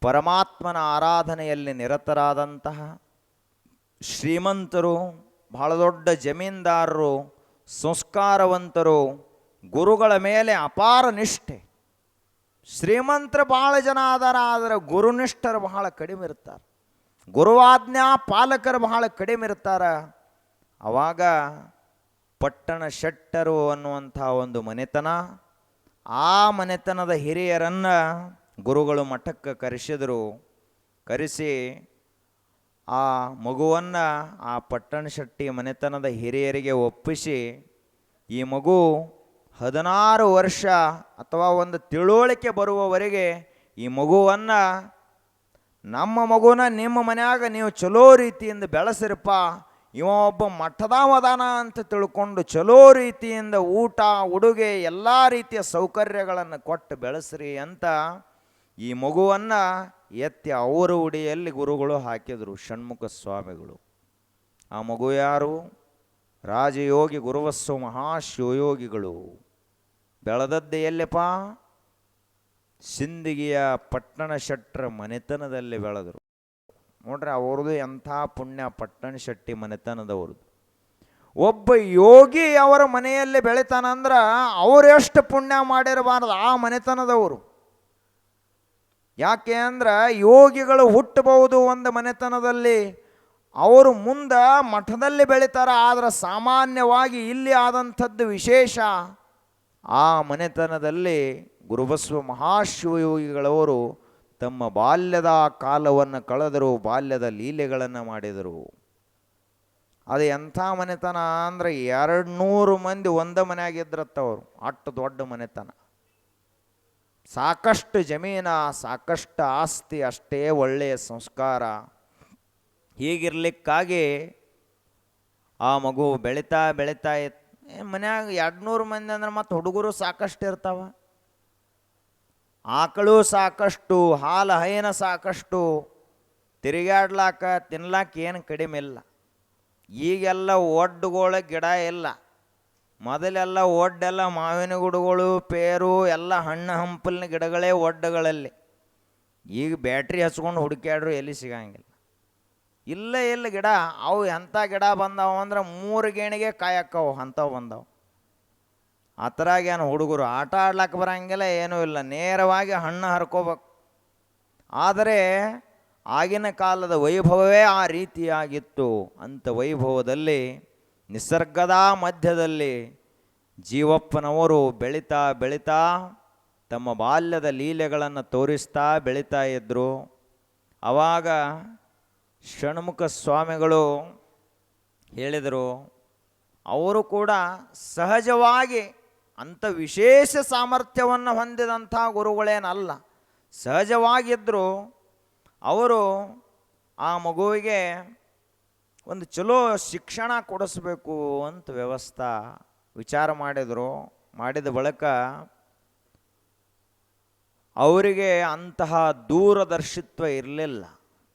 ಪರಮಾತ್ಮನ ಆರಾಧನೆಯಲ್ಲಿ ನಿರತರಾದಂತಹ ಶ್ರೀಮಂತರು, ಬಹಳ ದೊಡ್ಡ ಜಮೀನ್ದಾರರು, ಸಂಸ್ಕಾರವಂತರು, ಗುರುಗಳ ಮೇಲೆ ಅಪಾರ ನಿಷ್ಠೆ. ಶ್ರೀಮಂತರು ಭಾಳ ಜನ ಆದಾರ, ಆದರೆ ಗುರುನಿಷ್ಠರು ಬಹಳ ಕಡಿಮೆ ಇರ್ತಾರೆ, ಗುರುವಾಜ್ಞಾ ಪಾಲಕರು ಬಹಳ ಕಡಿಮೆ ಇರ್ತಾರೆ. ಆವಾಗ ಪಟ್ಟಣ ಶೆಟ್ಟರು ಅನ್ನುವಂಥ ಒಂದು ಮನೆತನ, ಆ ಮನೆತನದ ಹಿರಿಯರನ್ನು ಗುರುಗಳು ಮಠಕ್ಕೆ ಕರೆಸಿದರು. ಕರೆಸಿ ಆ ಮಗುವನ್ನು ಆ ಪಟ್ಟಣ ಶೆಟ್ಟಿ ಮನೆತನದ ಹಿರಿಯರಿಗೆ ಒಪ್ಪಿಸಿ, ಈ ಮಗು 16 ವರ್ಷ ಅಥವಾ ಒಂದು ತಿಳುವಳಿಕೆ ಬರುವವರೆಗೆ ಈ ಮಗುವನ್ನು ನಮ್ಮ ಮಗುನ ನಿಮ್ಮ ಮನ್ಯಾಗ ನೀವು ಚಲೋ ರೀತಿಯಿಂದ ಬೆಳೆಸಿರಪ್ಪ, ಇವ ಒಬ್ಬ ಮಠದಾವದಾನ ಅಂತ ತಿಳ್ಕೊಂಡು ಚಲೋ ರೀತಿಯಿಂದ ಊಟ ಉಡುಗೆ ಎಲ್ಲ ರೀತಿಯ ಸೌಕರ್ಯಗಳನ್ನು ಕೊಟ್ಟು ಬೆಳೆಸ್ರಿ ಅಂತ ಈ ಮಗುವನ್ನು ಎತ್ತಿ ಅವರ ಉಡಿಯಲ್ಲಿ ಗುರುಗಳು ಹಾಕಿದರು, ಷಣ್ಮುಖ ಸ್ವಾಮಿಗಳು. ಆ ಮಗು ಯಾರು? ರಾಜಯೋಗಿ ಗುರುಬಸವ ಮಹಾಶಿವಯೋಗಿಗಳು. ಬೆಳೆದದ್ದೇ ಎಲ್ಲಪ್ಪ? ಸಿಂದಗಿಯ ಪಟ್ಟಣ ಶೆಟ್ಟರ ಮನೆತನದಲ್ಲಿ ಬೆಳೆದರು. ನೋಡ್ರಿ, ಅವ್ರದ್ದು ಎಂಥ ಪುಣ್ಯ, ಪಟ್ಟಣ ಶೆಟ್ಟಿ ಮನೆತನದವ್ರದ್ದು. ಒಬ್ಬ ಯೋಗಿ ಅವರ ಮನೆಯಲ್ಲಿ ಬೆಳಿತಾನಂದ್ರೆ ಅವರೆಷ್ಟು ಪುಣ್ಯ ಮಾಡಿರಬಾರ್ದು ಆ ಮನೆತನದವರು. ಯಾಕೆ ಅಂದ್ರೆ ಯೋಗಿಗಳು ಹುಟ್ಟಬಹುದು ಒಂದು ಮನೆತನದಲ್ಲಿ, ಅವರು ಮುಂದೆ ಮಠದಲ್ಲಿ ಬೆಳಿತಾರ. ಆದರೆ ಸಾಮಾನ್ಯವಾಗಿ ಇಲ್ಲಿ ಆದಂಥದ್ದು ವಿಶೇಷ, ಆ ಮನೆತನದಲ್ಲಿ ಗುರುಬಸವ ಮಹಾಶಿವಯೋಗಿಗಳವರು ತಮ್ಮ ಬಾಲ್ಯದ ಕಾಲವನ್ನು ಕಳೆದರು, ಬಾಲ್ಯದ ಲೀಲೆಗಳನ್ನು ಮಾಡಿದರು. ಅದು ಎಂಥ ಮನೆತನ ಅಂದರೆ 200 ಮಂದಿ ಒಂದೇ ಮನೆಯಾಗಿದ್ರತ್ತವರು, ಅಷ್ಟು ದೊಡ್ಡ ಮನೆತನ. ಸಾಕಷ್ಟು ಜಮೀನ, ಸಾಕಷ್ಟು ಆಸ್ತಿ, ಅಷ್ಟೇ ಒಳ್ಳೆಯ ಸಂಸ್ಕಾರ. ಹೀಗಿರ್ಲಿಕ್ಕಾಗಿ ಆ ಮಗು ಬೆಳೀತಾ ಬೆಳೀತಾ ಮನ್ಯಾಗ 200 ಮಂದಿ ಅಂದ್ರೆ ಮತ್ತು ಹುಡುಗರು ಸಾಕಷ್ಟು ಇರ್ತಾವ. ಆಕಳು ಸಾಕಷ್ಟು, ಹಾಲು ಹೈನ ಸಾಕಷ್ಟು, ತಿರುಗಾಡ್ಲಾಕ ತಿನ್ಲಾಕ ಏನು ಕಡಿಮೆ ಇಲ್ಲ. ಈಗೆಲ್ಲ ಒಡ್ಡುಗಳ ಗಿಡ ಇಲ್ಲ. ಮೊದಲೆಲ್ಲ ಒಡ್ಡೆಲ್ಲ ಮಾವಿನ ಗಿಡಗಳು, ಪೇರು ಎಲ್ಲ ಹಣ್ಣು ಹಂಪಲಿನ ಗಿಡಗಳೇ ಒಡ್ಡುಗಳಲ್ಲಿ. ಈಗ ಬ್ಯಾಟ್ರಿ ಹಚ್ಕೊಂಡು ಹುಡುಕ್ಯಾಡ್ರು ಎಲ್ಲಿ ಸಿಗಂಗಿಲ್ಲ. ಇಲ್ಲ ಗಿಡ. ಅವು ಎಂಥ ಗಿಡ ಬಂದಾವ ಅಂದ್ರೆ 3 ಗೇಣಿಗೆ ಕಾಯಕ್ಕವು ಅಂಥವು ಬಂದವು. ಆ ಥರಾಗೇನು ಹುಡುಗರು ಆಟ ಆಡ್ಲಿಕ್ಕೆ ಬರೋಂಗಿಲ್ಲ, ಏನೂ ಇಲ್ಲ, ನೇರವಾಗಿ ಹಣ್ಣು ಹರ್ಕೋಬೇಕು. ಆದರೆ ಆಗಿನ ಕಾಲದ ವೈಭವವೇ ಆ ರೀತಿಯಾಗಿತ್ತು. ಅಂಥ ವೈಭವದಲ್ಲಿ ನಿಸರ್ಗದ ಮಧ್ಯದಲ್ಲಿ ಜೀವಪ್ಪನವರು ಬೆಳೀತಾ ಬೆಳೀತಾ ತಮ್ಮ ಬಾಲ್ಯದ ಲೀಲೆಗಳನ್ನು ತೋರಿಸ್ತಾ ಬೆಳೀತಾ ಇದ್ದರು. ಆವಾಗ ಷಣ್ಮುಖ ಸ್ವಾಮಿಗಳು ಹೇಳಿದರು, ಅವರು ಕೂಡ ಸಹಜವಾಗಿ ಅಂಥ ವಿಶೇಷ ಸಾಮರ್ಥ್ಯವನ್ನು ಹೊಂದಿದಂಥ ಗುರುಗಳೇನಲ್ಲ, ಸಹಜವಾಗಿದ್ದರು. ಅವರು ಆ ಮಗುವಿಗೆ ಒಂದು ಚಲೋ ಶಿಕ್ಷಣ ಕೊಡಿಸ್ಬೇಕು ಅಂತ ವಿಚಾರ ಮಾಡಿದರು. ಮಾಡಿದ ಬಳಿಕ ಅವರಿಗೆ ಅಂತಹ ದೂರದರ್ಶಿತ್ವ ಇರಲಿಲ್ಲ.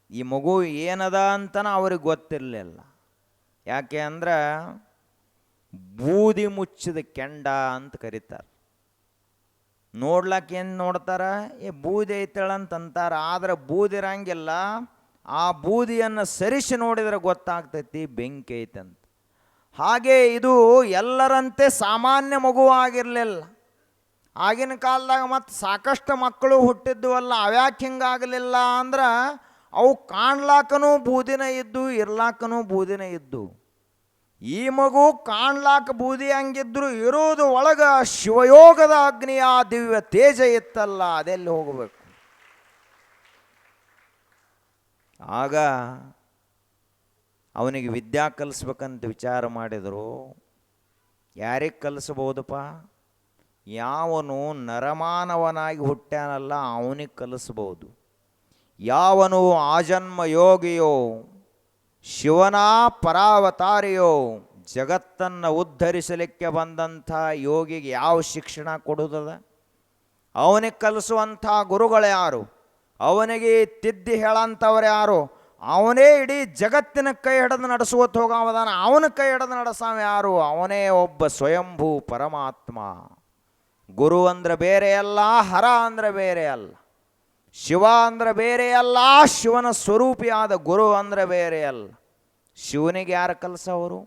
ಈ ಮಗು ಏನದ ಅಂತನ ಅವ್ರಿಗೆ ಗೊತ್ತಿರಲಿಲ್ಲ. ಯಾಕೆ ಅಂದ್ರೆ ಬೂದಿ ಮುಚ್ಚಿದ ಕೆಂಡ ಅಂತ ಕರೀತಾರೆ. ನೋಡ್ಲಕ್ಕೆ ಏನು ನೋಡ್ತಾರೆ, ಬೂದಿ ಐತಳಂತಂತಾರೆ. ಆದರೆ ಬೂದಿ ಇರಂಗಿಲ್ಲ. ಆ ಬೂದಿಯನ್ನು ಸರಿಸಿ ನೋಡಿದರೆ ಗೊತ್ತಾಗ್ತೈತಿ ಬೆಂಕಿ ಐತಂತ. ಹಾಗೆ ಇದು ಎಲ್ಲರಂತೆ ಸಾಮಾನ್ಯ ಮಗುವಾಗಿರಲಿಲ್ಲ. ಆಗಿನ ಕಾಲದಾಗ ಮತ್ತು ಸಾಕಷ್ಟು ಮಕ್ಕಳು ಹುಟ್ಟಿದ್ವಲ್ಲ, ಅವ್ಯಾಕೆ ಹಿಂಗಾಗಲಿಲ್ಲ ಅಂದ್ರೆ ಅವು ಕಾಣ್ಲಾಕನೂ ಬೂದಿನ ಇದ್ದು, ಇರ್ಲಾಕನೂ ಬೂದಿನ ಇದ್ದು. ಈ ಮಗು ಕಾಣ್ಲಾಕ ಬೂದಿ ಹಂಗಿದ್ರು ಇರೋದು ಒಳಗ ಶಿವಯೋಗದ ಅಗ್ನಿಯ ದಿವ್ಯ ತೇಜ ಇತ್ತಲ್ಲ, ಅದೆಲ್ಲಿ ಹೋಗಬೇಕು. ಆಗ ಅವನಿಗೆ ವಿದ್ಯಾ ಕಲಿಸ್ಬೇಕಂತ ವಿಚಾರ ಮಾಡಿದರು. ಯಾರಿಗೆ ಕಲಿಸ್ಬೋದಪ್ಪ? ಯಾವನು ನರಮಾನವನಾಗಿ ಹುಟ್ಟ್ಯಾನಲ್ಲ ಅವನಿಗೆ ಕಲಿಸ್ಬೋದು. ಯಾವನು ಆಜನ್ಮ ಯೋಗಿಯೋ, ಶಿವನ ಪರಾವತಾರಿಯೋ, ಜಗತ್ತನ್ನು ಉದ್ಧರಿಸಲಿಕ್ಕೆ ಬಂದಂಥ ಯೋಗಿಗೆ ಯಾವ ಶಿಕ್ಷಣ ಕೊಡುವುದದ? ಅವನಿಗೆ ಕಲಿಸುವಂಥ ಗುರುಗಳು ಯಾರು? ಅವನಿಗೆ ತಿದ್ದಿ ಹೇಳಂಥವ್ರು ಯಾರು? ಅವನೇ ಇಡೀ ಜಗತ್ತಿನ ಕೈ ಹಿಡಿದು ನಡೆಸುವತ್ತು ಹೋಗವದಾನ. ಅವನ ಕೈ ಹಿಡಿದು ನಡೆಸಾವ ಯಾರು? ಅವನೇ ಒಬ್ಬ ಸ್ವಯಂಭೂ ಪರಮಾತ್ಮ. ಗುರು ಅಂದ್ರೆ ಬೇರೆ ಅಲ್ಲ, ಹರ ಅಂದ್ರೆ ಬೇರೆ ಅಲ್ಲ, ಶಿವ ಅಂದ್ರೆ ಬೇರೆ ಅಲ್ಲ, ಶಿವನ ಸ್ವರೂಪಿಯಾದ ಗುರು ಅಂದ್ರೆ ಬೇರೆ ಅಲ್ಲ. ಶಿವನಿಗೆ ಯಾರು ಕಲಿಸವರು?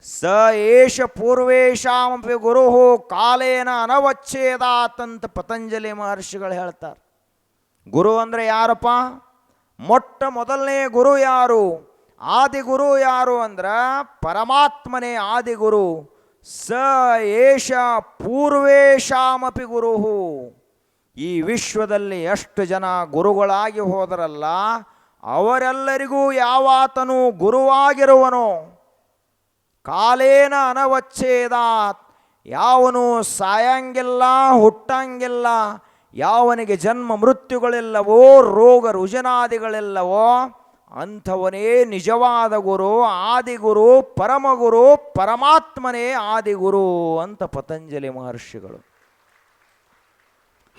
ಸ ಏಷ ಪೂರ್ವೇಶಾಮಪಿ ಗುರು ಕಾಲೇನ ಅನವಚ್ಛೇದಾತಂತ ಪತಂಜಲಿ ಮಹರ್ಷಿಗಳು ಹೇಳ್ತಾರೆ. ಗುರು ಅಂದರೆ ಯಾರಪ್ಪ? ಮೊಟ್ಟ ಮೊದಲನೇ ಗುರು ಯಾರು? ಆದಿಗುರು ಯಾರು ಅಂದ್ರೆ ಪರಮಾತ್ಮನೇ ಆದಿಗುರು. ಸ ಏಷ ಪೂರ್ವೇಶಾಮಪಿ ಗುರು. ಈ ವಿಶ್ವದಲ್ಲಿ ಎಷ್ಟು ಜನ ಗುರುಗಳಾಗಿ ಹೋದರಲ್ಲ, ಅವರೆಲ್ಲರಿಗೂ ಯಾವಾತನು ಗುರುವಾಗಿರುವನೋ ಕಾಲೇನ ಅನವಚ್ಛೇದಾತ್, ಯಾವನು ಸಾಯಂಗಿಲ್ಲ, ಹುಟ್ಟಂಗಿಲ್ಲ, ಯಾವನಿಗೆ ಜನ್ಮ ಮೃತ್ಯುಗಳಿಲ್ಲವೋ, ರೋಗ ರುಜನಾದಿಗಳಿಲ್ಲವೋ, ಅಂಥವನೇ ನಿಜವಾದ ಗುರು, ಆದಿಗುರು, ಪರಮಗುರು, ಪರಮಾತ್ಮನೇ ಆದಿಗುರು ಅಂತ ಪತಂಜಲಿ ಮಹರ್ಷಿಗಳು.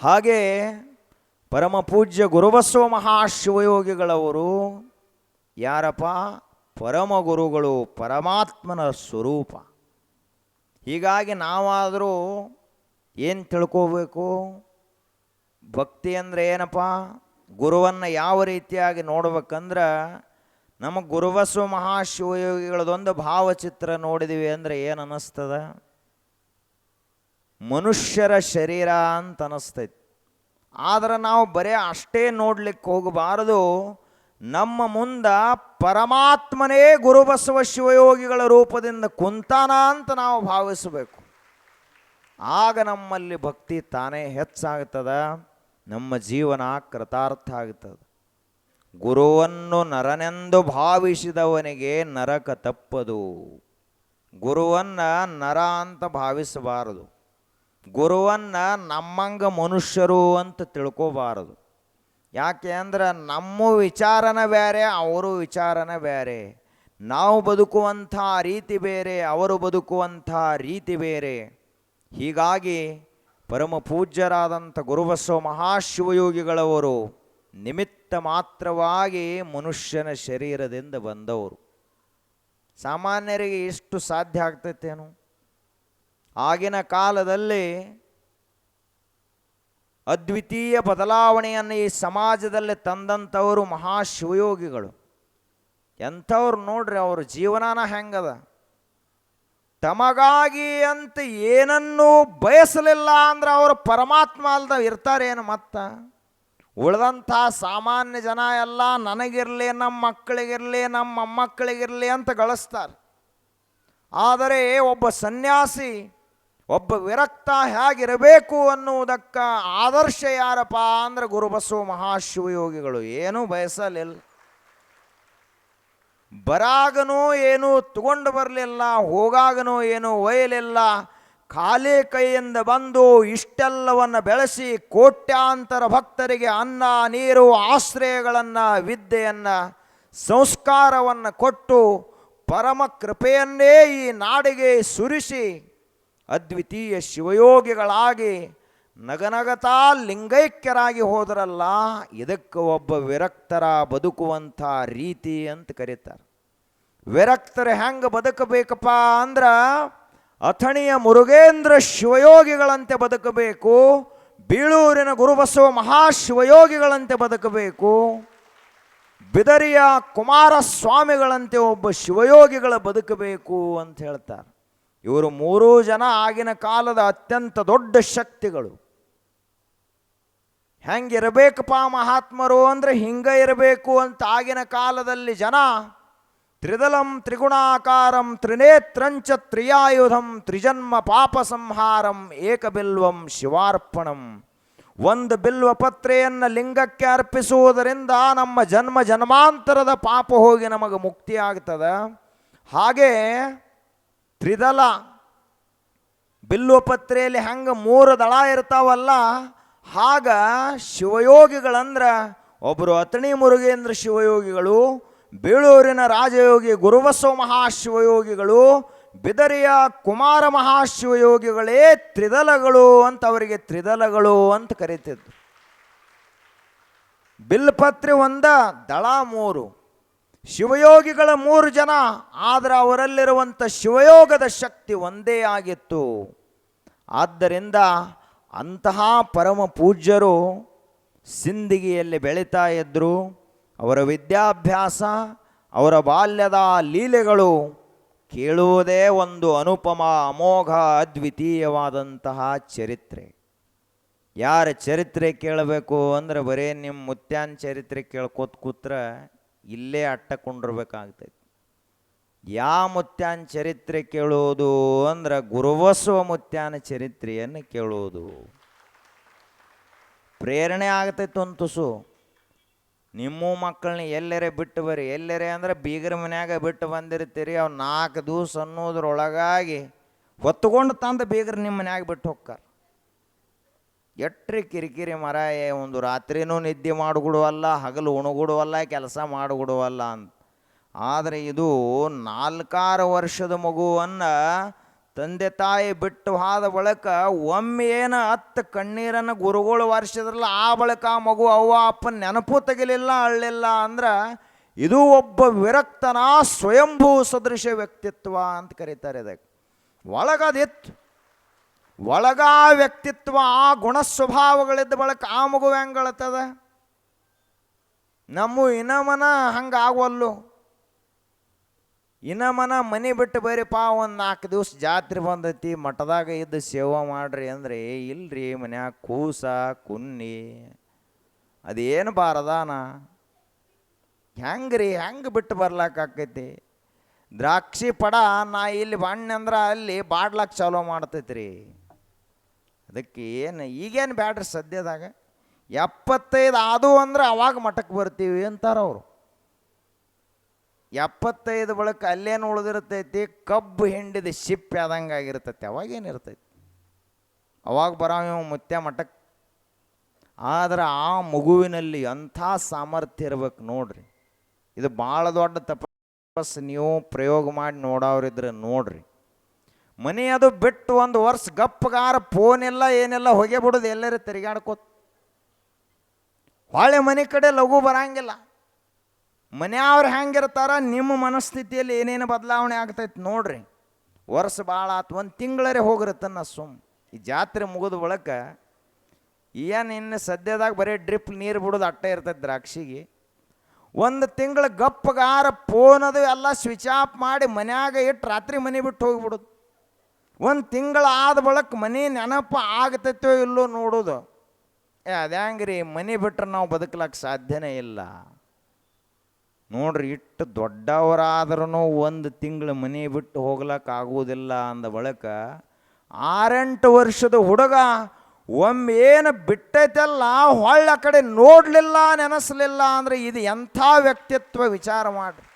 ಹಾಗೆ ಪರಮ ಪೂಜ್ಯ ಗುರುಬಸವ ಮಹಾಶಿವಯೋಗಿಗಳವರು ಯಾರಪ್ಪ? ಪರಮ ಗುರುಗಳು, ಪರಮಾತ್ಮನ ಸ್ವರೂಪ. ಹೀಗಾಗಿ ನಾವಾದರೂ ಏನು ತಿಳ್ಕೋಬೇಕು? ಭಕ್ತಿ ಅಂದರೆ ಏನಪ್ಪ? ಗುರುವನ್ನು ಯಾವ ರೀತಿಯಾಗಿ ನೋಡ್ಬೇಕಂದ್ರೆ, ನಮ್ಮ ಗುರುಬಸವ ಮಹಾಶಿವಯೋಗಿಗಳದೊಂದು ಭಾವಚಿತ್ರ ನೋಡಿದೀವಿ ಅಂದರೆ ಏನು ಅನ್ನಿಸ್ತದ? ಮನುಷ್ಯರ ಶರೀರ ಅಂತ ಅನ್ನಿಸ್ತೈತಿ. ಆದರೆ ನಾವು ಬರೀ ಅಷ್ಟೇ ನೋಡ್ಲಿಕ್ಕೆ ಹೋಗಬಾರದು. ನಮ್ಮ ಮುಂದೆ ಪರಮಾತ್ಮನೇ ಗುರುಬಸವ ಶಿವಯೋಗಿಗಳ ರೂಪದಿಂದ ಕುಂತಾನ ಅಂತ ನಾವು ಭಾವಿಸಬೇಕು. ಆಗ ನಮ್ಮಲ್ಲಿ ಭಕ್ತಿ ತಾನೇ ಹೆಚ್ಚಾಗ್ತದ, ನಮ್ಮ ಜೀವನ ಕೃತಾರ್ಥ ಆಗ್ತದೆ. ಗುರುವನ್ನು ನರನೆಂದು ಭಾವಿಸಿದವನಿಗೆ ನರಕ ತಪ್ಪದು. ಗುರುವನ್ನು ನರ ಅಂತ ಭಾವಿಸಬಾರದು. ಗುರುವನ್ನು ನಮ್ಮಂಗ ಮನುಷ್ಯರು ಅಂತ ತಿಳ್ಕೋಬಾರದು. ಯಾಕೆ ಅಂದ್ರೆ ನಮ್ಮ ವಿಚಾರನ ಬೇರೆ, ಅವರು ವಿಚಾರನ ಬೇರೆ. ನಾವು ಬದುಕುವಂಥ ರೀತಿ ಬೇರೆ, ಅವರು ಬದುಕುವಂಥ ರೀತಿ ಬೇರೆ. ಹೀಗಾಗಿ ಪರಮ ಪೂಜ್ಯರಾದಂಥ ಗುರುಬಸವ ಮಹಾಶಿವಯೋಗಿಗಳವರು ನಿಮಿತ್ತ ಮಾತ್ರವಾಗಿ ಮನುಷ್ಯನ ಶರೀರದಿಂದ ಬಂದವರು. ಸಾಮಾನ್ಯರಿಗೆ ಇಷ್ಟು ಸಾಧ್ಯ ಆಗ್ತೈತೇನು? ಆಗಿನ ಕಾಲದಲ್ಲಿ ಅದ್ವಿತೀಯ ಬದಲಾವಣೆಯನ್ನು ಈ ಸಮಾಜದಲ್ಲಿ ತಂದಂಥವರು ಮಹಾಶಿವಯೋಗಿಗಳು. ಎಂಥವ್ರು ನೋಡ್ರಿ, ಅವ್ರ ಜೀವನನ ಹೆಂಗದ. ತಮಗಾಗಿ ಅಂತ ಏನನ್ನೂ ಬಯಸಲಿಲ್ಲ ಅಂದ್ರೆ ಅವರು ಪರಮಾತ್ಮ ಅಲ್ದ ಇರ್ತಾರೇನು? ಉಳಿದಂಥ ಸಾಮಾನ್ಯ ಜನ ಎಲ್ಲ ನನಗಿರಲಿ, ನಮ್ಮ ಮಕ್ಕಳಿಗಿರಲಿ, ನಮ್ಮ ಮೊಮ್ಮಕ್ಕಳಿಗಿರಲಿ ಅಂತ ಗಳಿಸ್ತಾರೆ. ಆದರೆ ಒಬ್ಬ ಸನ್ಯಾಸಿ, ಒಬ್ಬ ವಿರಕ್ತ ಹೇಗಿರಬೇಕು ಅನ್ನುವುದಕ್ಕೆ ಆದರ್ಶ ಯಾರಪ್ಪ ಅಂದ್ರೆ ಗುರುಬಸವ ಮಹಾಶಿವಯೋಗಿಗಳು. ಏನೂ ಬಯಸಲಿಲ್ಲ, ಬರಾಗನೂ ಏನೂ ತಗೊಂಡು ಬರಲಿಲ್ಲ, ಹೋಗಾಗನೂ ಏನೂ ಒಯ್ಯಲಿಲ್ಲ. ಖಾಲಿ ಕೈಯಿಂದ ಬಂದು ಇಷ್ಟೆಲ್ಲವನ್ನು ಬೆಳೆಸಿ ಕೋಟ್ಯಾಂತರ ಭಕ್ತರಿಗೆ ಅನ್ನ, ನೀರು, ಆಶ್ರಯಗಳನ್ನು, ವಿದ್ಯೆಯನ್ನು, ಸಂಸ್ಕಾರವನ್ನು ಕೊಟ್ಟು ಪರಮ ಕೃಪೆಯನ್ನೇ ಈ ನಾಡಿಗೆ ಸುರಿಸಿ ಅದ್ವಿತೀಯ ಶಿವಯೋಗಿಗಳಾಗಿ ನಗನಗತಾ ಲಿಂಗೈಕ್ಯರಾಗಿ ಹೋದರಲ್ಲ, ಇದಕ್ಕೆ ಒಬ್ಬ ವಿರಕ್ತರ ಬದುಕುವಂಥ ರೀತಿ ಅಂತ ಕರೀತಾರೆ. ವಿರಕ್ತರು ಹೆಂಗೆ ಬದುಕಬೇಕಪ್ಪ ಅಂದ್ರೆ ಅಥಣಿಯ ಮುರುಗೇಂದ್ರ ಶಿವಯೋಗಿಗಳಂತೆ ಬದುಕಬೇಕು, ಬೀಳೂರಿನ ಗುರುಬಸವ ಮಹಾಶಿವಯೋಗಿಗಳಂತೆ ಬದುಕಬೇಕು, ಬಿದರಿಯ ಕುಮಾರಸ್ವಾಮಿಗಳಂತೆ ಒಬ್ಬ ಶಿವಯೋಗಿಗಳ ಬದುಕಬೇಕು ಅಂತ ಹೇಳ್ತಾರೆ. ಇವರು ಮೂರೂ ಜನ ಆಗಿನ ಕಾಲದ ಅತ್ಯಂತ ದೊಡ್ಡ ಶಕ್ತಿಗಳು. ಹೆಂಗಿರಬೇಕಪ್ಪ ಮಹಾತ್ಮರು ಅಂದರೆ ಹಿಂಗೆ ಇರಬೇಕು ಅಂತ ಆಗಿನ ಕಾಲದಲ್ಲಿ ಜನ ತ್ರಿದಲಂ ತ್ರಿಗುಣಾಕಾರಂ ತ್ರಿನೇತ್ರಂಚ ತ್ರಿಯಾಯುಧಂ ತ್ರಿಜನ್ಮ ಪಾಪ ಸಂಹಾರಂ ಏಕಬಿಲ್ವಂ ಶಿವಾರ್ಪಣಂ. ಒಂದು ಬಿಲ್ವ ಪತ್ರೆಯನ್ನು ಲಿಂಗಕ್ಕೆ ಅರ್ಪಿಸುವುದರಿಂದ ನಮ್ಮ ಜನ್ಮ ಜನ್ಮಾಂತರದ ಪಾಪ ಹೋಗಿ ನಮಗೆ ಮುಕ್ತಿ ಆಗ್ತದೆ. ಹಾಗೆ ತ್ರಿದಲ ಬಿಲ್ವಪತ್ರೆಯಲ್ಲಿ ಹೆಂಗೆ 3 ದಳ ಇರ್ತಾವಲ್ಲ, ಆಗ ಶಿವಯೋಗಿಗಳಂದ್ರೆ ಒಬ್ಬರು ಅಥಣಿ ಮುರುಗೇಂದ್ರ ಶಿವಯೋಗಿಗಳು, ಬೇಳೂರಿನ ರಾಜಯೋಗಿ ಗುರುಬಸವ ಮಹಾಶಿವಯೋಗಿಗಳು, ಬಿದರಿಯ ಕುಮಾರ ಮಹಾಶಿವಯೋಗಿಗಳೇ ತ್ರಿದಲಗಳು ಅಂತ ಅವರಿಗೆ ತ್ರಿದಲಗಳು ಅಂತ ಕರೀತಿದ್ರು. ಬಿಲ್ಪತ್ರೆ ಒಂದ, ದಳ 3, ಶಿವಯೋಗಿಗಳ 3 ಜನ, ಆದರೆ ಅವರಲ್ಲಿರುವಂಥ ಶಿವಯೋಗದ ಶಕ್ತಿ ಒಂದೇ ಆಗಿತ್ತು. ಆದ್ದರಿಂದ ಅಂತಹ ಪರಮ ಪೂಜ್ಯರು ಸಿಂದಗಿಯಲ್ಲಿ ಬೆಳೀತಾ ಇದ್ದರು. ಅವರ ವಿದ್ಯಾಭ್ಯಾಸ, ಅವರ ಬಾಲ್ಯದ ಲೀಲೆಗಳು ಕೇಳುವುದೇ ಒಂದು ಅನುಪಮ, ಅಮೋಘ, ಅದ್ವಿತೀಯವಾದಂತಹ ಚರಿತ್ರೆ. ಯಾರ ಚರಿತ್ರೆ ಕೇಳಬೇಕು ಅಂದರೆ ಬರೀ ನಿಮ್ಮ ಮುತ್ಯಾನ ಚರಿತ್ರೆ ಕೇಳ್ಕೋತ ಕೂತ್ರೆ ಇಲ್ಲೇ ಅಟ್ಟಕೊಂಡಿರ್ಬೇಕಾಗ್ತೈತಿ. ಯಾವ ಮುತ್ಯಾನ ಚರಿತ್ರೆ ಕೇಳುವುದು ಅಂದ್ರೆ ಗುರುಬಸವ ಮುತ್ಯಾನ ಚರಿತ್ರೆಯನ್ನು ಕೇಳುವುದು. ಪ್ರೇರಣೆ ಆಗ್ತೈತೆ ಒಂದು ತುಸು. ನಿಮ್ಮ ಮಕ್ಕಳನ್ನ ಎಲ್ಲರೇ ಬಿಟ್ಟು ಬರ್ರಿ, ಎಲ್ಲರೇ ಅಂದ್ರೆ ಬೀಗರ ಮನ್ಯಾಗ ಬಿಟ್ಟು ಬಂದಿರ್ತೀರಿ, ಅವ್ರು 4 ದಿವಸ ಅನ್ನೋದ್ರೊಳಗಾಗಿ ಹೊತ್ತುಕೊಂಡು ತಂದು ಬೀಗರು ನಿಮ್ಮ ಮನ್ಯಾಗ ಬಿಟ್ಟು ಹೋಗ್ತಾರೆ. ಎಟ್ರಿ ಕಿರಿಕಿರಿ ಮರಾಯ, ಒಂದು ರಾತ್ರಿನೂ ನಿದ್ದೆ ಮಾಡಿಬಿಡುವಲ್ಲ, ಹಗಲು ಉಣಗುಡುವಲ್ಲ, ಕೆಲಸ ಮಾಡಿಬಿಡುವಲ್ಲ ಅಂತ. ಆದರೆ ಇದು 4 ವರ್ಷದ ಮಗುವನ್ನು ತಂದೆ ತಾಯಿ ಬಿಟ್ಟು ಹೋದ ಬಳಿಕ ಒಮ್ಮೆ ಏನು 10 ಕಣ್ಣೀರನ್ನು ಗುರುಗಳು ವರ್ಷದ್ರಲ್ಲ, ಆ ಬಳಿಕ ಆ ಮಗು ಅವ್ವ ಅಪ್ಪನ ನೆನಪು ತೆಗಿಲಿಲ್ಲ, ಅಳ್ಳಿಲ್ಲ ಅಂದ್ರೆ ಇದು ಒಬ್ಬ ವಿರಕ್ತನ ಸ್ವಯಂಭೂ ಸದೃಶ ವ್ಯಕ್ತಿತ್ವ ಅಂತ ಕರೀತಾರೆ. ಇದಕ್ಕೆ ಒಳಗದಿತ್ತು, ಒಳಗ ವ್ಯಕ್ತಿತ್ವ, ಆ ಗುಣ ಸ್ವಭಾವಗಳಿದ್ದ ಬಳಿಕ ಆ ಮಗು ಹೆಂಗಳತ್ತದ. ನಮ್ಮ ಇನ್ನಮನ ಹಂಗೆ ಆಗೋಲ್ಲು. ಇನ್ನಮನ ಮನೆ ಬಿಟ್ಟು ಬರೀಪ್ಪ, ಒಂದು 4 ದಿವಸ ಜಾತ್ರೆ ಬಂದೈತಿ, ಮಠದಾಗ ಇದ್ದು ಸೇವೆ ಮಾಡ್ರಿ ಅಂದರೆ ಇಲ್ರಿ, ಮನ್ಯಾಗ ಕೂಸ ಕುನ್ನಿ ಅದೇನು ಬಾರದಾನ, ಹೆಂಗ್ರಿ ಹೆಂಗೆ ಬಿಟ್ಟು ಬರ್ಲಾಕೈತಿ. ದ್ರಾಕ್ಷಿ ಪಡ ನಾ ಇಲ್ಲಿ ಬಣ್ಣ ಅಂದ್ರೆ ಅಲ್ಲಿ ಬಾಡ್ಲಾಕ್ ಚಾಲೋ ಮಾಡ್ತೈತ್ರಿ. ಅದಕ್ಕೆ ಏನು ಈಗೇನು ಬ್ಯಾಡ್ರಿ, ಸದ್ಯದಾಗ 75 ಆದು ಅಂದ್ರೆ ಅವಾಗ ಮಠಕ್ಕೆ ಬರ್ತೀವಿ ಅಂತಾರವರು. 75 ಬಳಿಕ ಅಲ್ಲೇನು ಉಳಿದಿರ್ತೈತಿ, ಕಬ್ಬು ಹಿಂಡಿದ ಶಿಪ್ಪೆ ಆದಂಗೆ ಆಗಿರ್ತೈತಿ. ಅವಾಗೇನಿರ್ತೈತಿ, ಅವಾಗ ಬರೋ ಮುತ್ಯ ಮಠಕ್ಕೆ. ಆದರೆ ಆ ಮಗುವಿನಲ್ಲಿ ಅಂಥ ಸಾಮರ್ಥ್ಯ ಇರ್ಬೇಕು ನೋಡ್ರಿ. ಇದು ಭಾಳ ದೊಡ್ಡ ತಪಸ್ಸು. ನೀವು ಪ್ರಯೋಗ ಮಾಡಿ ನೋಡೋರಿದ್ರೆ ನೋಡ್ರಿ. ಮನೆ ಅದು ಬಿಟ್ಟು ಒಂದು ವರ್ಷ ಗಪ್ಪಗಾರ ಫೋನ್ ಎಲ್ಲ ಏನೆಲ್ಲ ಹೊಗೆ ಬಿಡೋದು ಎಲ್ಲರೂ ತಿರುಗಾಡ್ಕೋತ ಹೊಳೆ ಮನೆ ಕಡೆ ಲಘು ಬರಂಗಿಲ್ಲ. ಮನೆಯವ್ರು ಹೆಂಗಿರ್ತಾರ ನಿಮ್ಮ ಮನಸ್ಥಿತಿಯಲ್ಲಿ ಏನೇನು ಬದಲಾವಣೆ ಆಗ್ತೈತೆ ನೋಡ್ರಿ. ವರ್ಷ ಭಾಳ ಆತು, ಒಂದು ತಿಂಗಳರೇ ಹೋಗಿರುತ್ತನ್ನ ಸುಮ್ ಈ ಜಾತ್ರೆ ಮುಗಿದ ಬಳಿಕ ಏನು ಇನ್ನು ಸದ್ಯದಾಗ ಬರೀ ಡ್ರಿಪ್ ನೀರು ಬಿಡೋದು ಅಟ್ಟೆ ಇರ್ತೈತೆ ದ್ರಾಕ್ಷಿಗೆ. ಒಂದು ತಿಂಗಳು ಗಪ್ಪಗಾರ ಫೋನ್ ಅದು ಎಲ್ಲ ಸ್ವಿಚ್ ಆಫ್ ಮಾಡಿ ಮನ್ಯಾಗ ಇಟ್ಟು ರಾತ್ರಿ ಮನೆ ಬಿಟ್ಟು ಹೋಗಿಬಿಡೋದು. ಒಂದು ತಿಂಗಳು ಆದ ಬಳಿಕ ಮನೆ ನೆನಪು ಆಗ್ತೈತೋ ಇಲ್ಲೋ ನೋಡೋದು. ಅದ್ಯಾಂಗ್ರಿ ಮನೆ ಬಿಟ್ರೆ ನಾವು ಬದುಕಲಿಕ್ಕೆ ಸಾಧ್ಯನೇ ಇಲ್ಲ ನೋಡ್ರಿ. ಇಟ್ಟು ದೊಡ್ಡವರಾದ್ರೂ ಒಂದು ತಿಂಗಳು ಮನೆ ಬಿಟ್ಟು ಹೋಗ್ಲಕ್ಕೆ ಆಗುವುದಿಲ್ಲ ಅಂದ ಬಳಿಕ 6-8 ವರ್ಷದ ಹುಡುಗ ಒಮ್ಮೆ ಏನು ಬಿಟ್ಟೈತಲ್ಲ ಹೊಳ್ಳ ಕಡೆ ನೋಡಲಿಲ್ಲ ನೆನೆಸಲಿಲ್ಲ ಅಂದರೆ ಇದು ಎಂಥ ವ್ಯಕ್ತಿತ್ವ ವಿಚಾರ ಮಾಡ್ರಿ.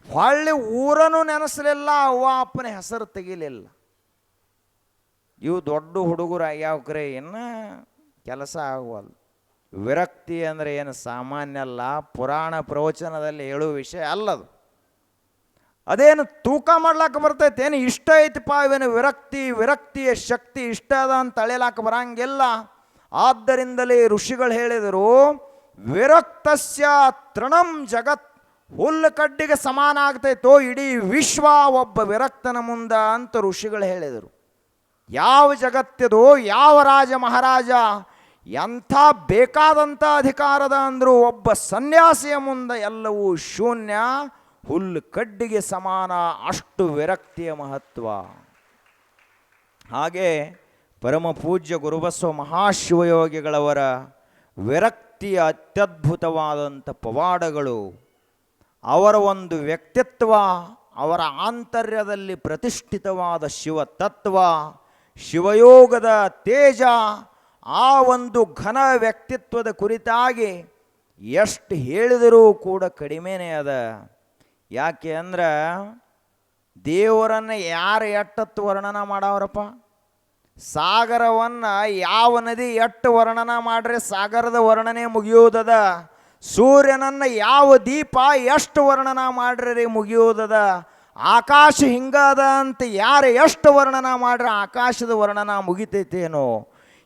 ಹೊಳ್ಳಿ ಊರನ್ನು ನೆನೆಸಲಿಲ್ಲ, ಅವ್ವ ಅಪ್ಪನ ಹೆಸರು ತೆಗಿಲಿಲ್ಲ. ಇವು ದೊಡ್ಡ ಹುಡುಗರು ಆಗ್ಯಾವ್ಕ್ರೆ ಇನ್ನು ಕೆಲಸ ಆಗುವಲ್ಲ. ವಿರಕ್ತಿ ಅಂದರೆ ಏನು ಸಾಮಾನ್ಯ ಅಲ್ಲ, ಪುರಾಣ ಪ್ರವಚನದಲ್ಲಿ ಹೇಳುವ ವಿಷಯ ಅಲ್ಲದು. ಅದೇನು ತೂಕ ಮಾಡ್ಲಾಕ ಬರ್ತೈತೆ ಏನು? ಇಷ್ಟ ಐತಪ್ಪ ಇವೇನು ವಿರಕ್ತಿಯ ಶಕ್ತಿ ಇಷ್ಟ ಅದ ಅಂತ ಅಳೆಯಲಾಕ ಬರಂಗಿಲ್ಲ. ಆದ್ದರಿಂದಲೇ ಋಷಿಗಳು ಹೇಳಿದರು, ವಿರಕ್ತಸ್ಯ ತೃಣಂ ಜಗತ್, ಹುಲ್ಲು ಕಡ್ಡಿಗೆ ಸಮಾನ ಆಗ್ತೈತೋ ಇಡೀ ವಿಶ್ವ ಒಬ್ಬ ವಿರಕ್ತನ ಮುಂದ ಅಂತ ಋಷಿಗಳು ಹೇಳಿದರು. ಯಾವ ಜಗತ್ತಿದು, ಯಾವ ರಾಜ ಮಹಾರಾಜ ಎಂಥ ಬೇಕಾದಂಥ ಅಧಿಕಾರದ ಅಂದರೂ ಒಬ್ಬ ಸನ್ಯಾಸಿಯ ಮುಂದೆ ಎಲ್ಲವೂ ಶೂನ್ಯ, ಹುಲ್ಲು ಕಡ್ಡಿಗೆ ಸಮಾನ, ಅಷ್ಟು ವಿರಕ್ತಿಯ ಮಹತ್ವ. ಹಾಗೆ ಪರಮ ಪೂಜ್ಯ ಗುರುಬಸವ ಮಹಾಶಿವಯೋಗಿಗಳವರ ವಿರಕ್ತಿಯ ಅತ್ಯದ್ಭುತವಾದಂಥ ಪವಾಡಗಳು, ಅವರ ಒಂದು ವ್ಯಕ್ತಿತ್ವ, ಅವರ ಆಂತರ್ಯದಲ್ಲಿ ಪ್ರತಿಷ್ಠಿತವಾದ ಶಿವತತ್ವ, ಶಿವಯೋಗದ ತೇಜ, ಆ ಒಂದು ಘನ ವ್ಯಕ್ತಿತ್ವದ ಕುರಿತಾಗಿ ಎಷ್ಟು ಹೇಳಿದರೂ ಕೂಡ ಕಡಿಮೆನೇ ಅದ. ಯಾಕೆ ಅಂದ್ರೆ ದೇವರನ್ನು ಯಾರು ಎಟ್ಟತ್ತು ವರ್ಣನ ಮಾಡವ್ರಪ್ಪ? ಸಾಗರವನ್ನು ಯಾವ ನದಿ ಎಟ್ಟು ವರ್ಣನ ಮಾಡ್ರೆ ಸಾಗರದ ವರ್ಣನೆ ಮುಗಿಯೋದದ. ಸೂರ್ಯನನ್ನು ಯಾವ ದೀಪ ಎಷ್ಟು ವರ್ಣನ ಮಾಡ್ರೆ ಮುಗಿಯೋದದ. ಆಕಾಶ ಹಿಂಗದ ಅಂತ ಯಾರು ಎಷ್ಟು ವರ್ಣನ ಮಾಡ್ರೆ ಆಕಾಶದ ವರ್ಣನ ಮುಗಿತೈತೇನೋ.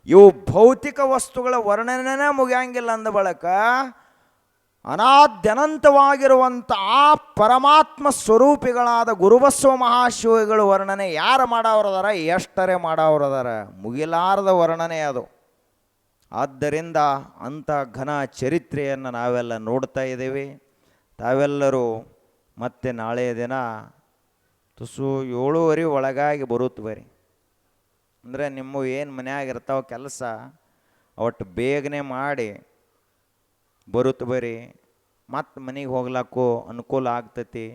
ಇವು ಭೌತಿಕ ವಸ್ತುಗಳ ವರ್ಣನೆ ಮುಗಿಯಂಗಿಲ್ಲ ಅಂದ ಬಳಕ ಅನಾದ್ಯನಂತವಾಗಿರುವಂಥ ಆ ಪರಮಾತ್ಮ ಸ್ವರೂಪಿಗಳಾದ ಗುರುಬಸವ ಮಹಾಶಿವಗಳು ವರ್ಣನೆ ಯಾರು ಮಾಡವ್ರದಾರ, ಎಷ್ಟರೇ ಮಾಡವ್ರದಾರ, ಮುಗಿಲಾರದ ವರ್ಣನೆ ಅದು. ಆದ್ದರಿಂದ ಅಂಥ ಘನ ಚರಿತ್ರೆಯನ್ನು ನಾವೆಲ್ಲ ನೋಡ್ತಾ ಇದ್ದೇವೆ. ತಾವೆಲ್ಲರೂ ಮತ್ತೆ ನಾಳೆಯ ದಿನ ತುಸು 7:30 ಒಳಗಾಗಿ ಬರುತ್ತ ಬರ್ರಿ. ಅಂದರೆ ನಿಮ್ಮ ಏನು ಮನ್ಯಾಗಿರ್ತಾವೆ ಕೆಲಸ ಒಟ್ಟು ಬೇಗನೆ ಮಾಡಿ ಬರುತ್ತ ಬರ್ರಿ. ಮತ್ತು ಮನೆಗೆ ಹೋಗ್ಲಾಕ್ಕೂ ಅನುಕೂಲ ಆಗ್ತೈತಿ.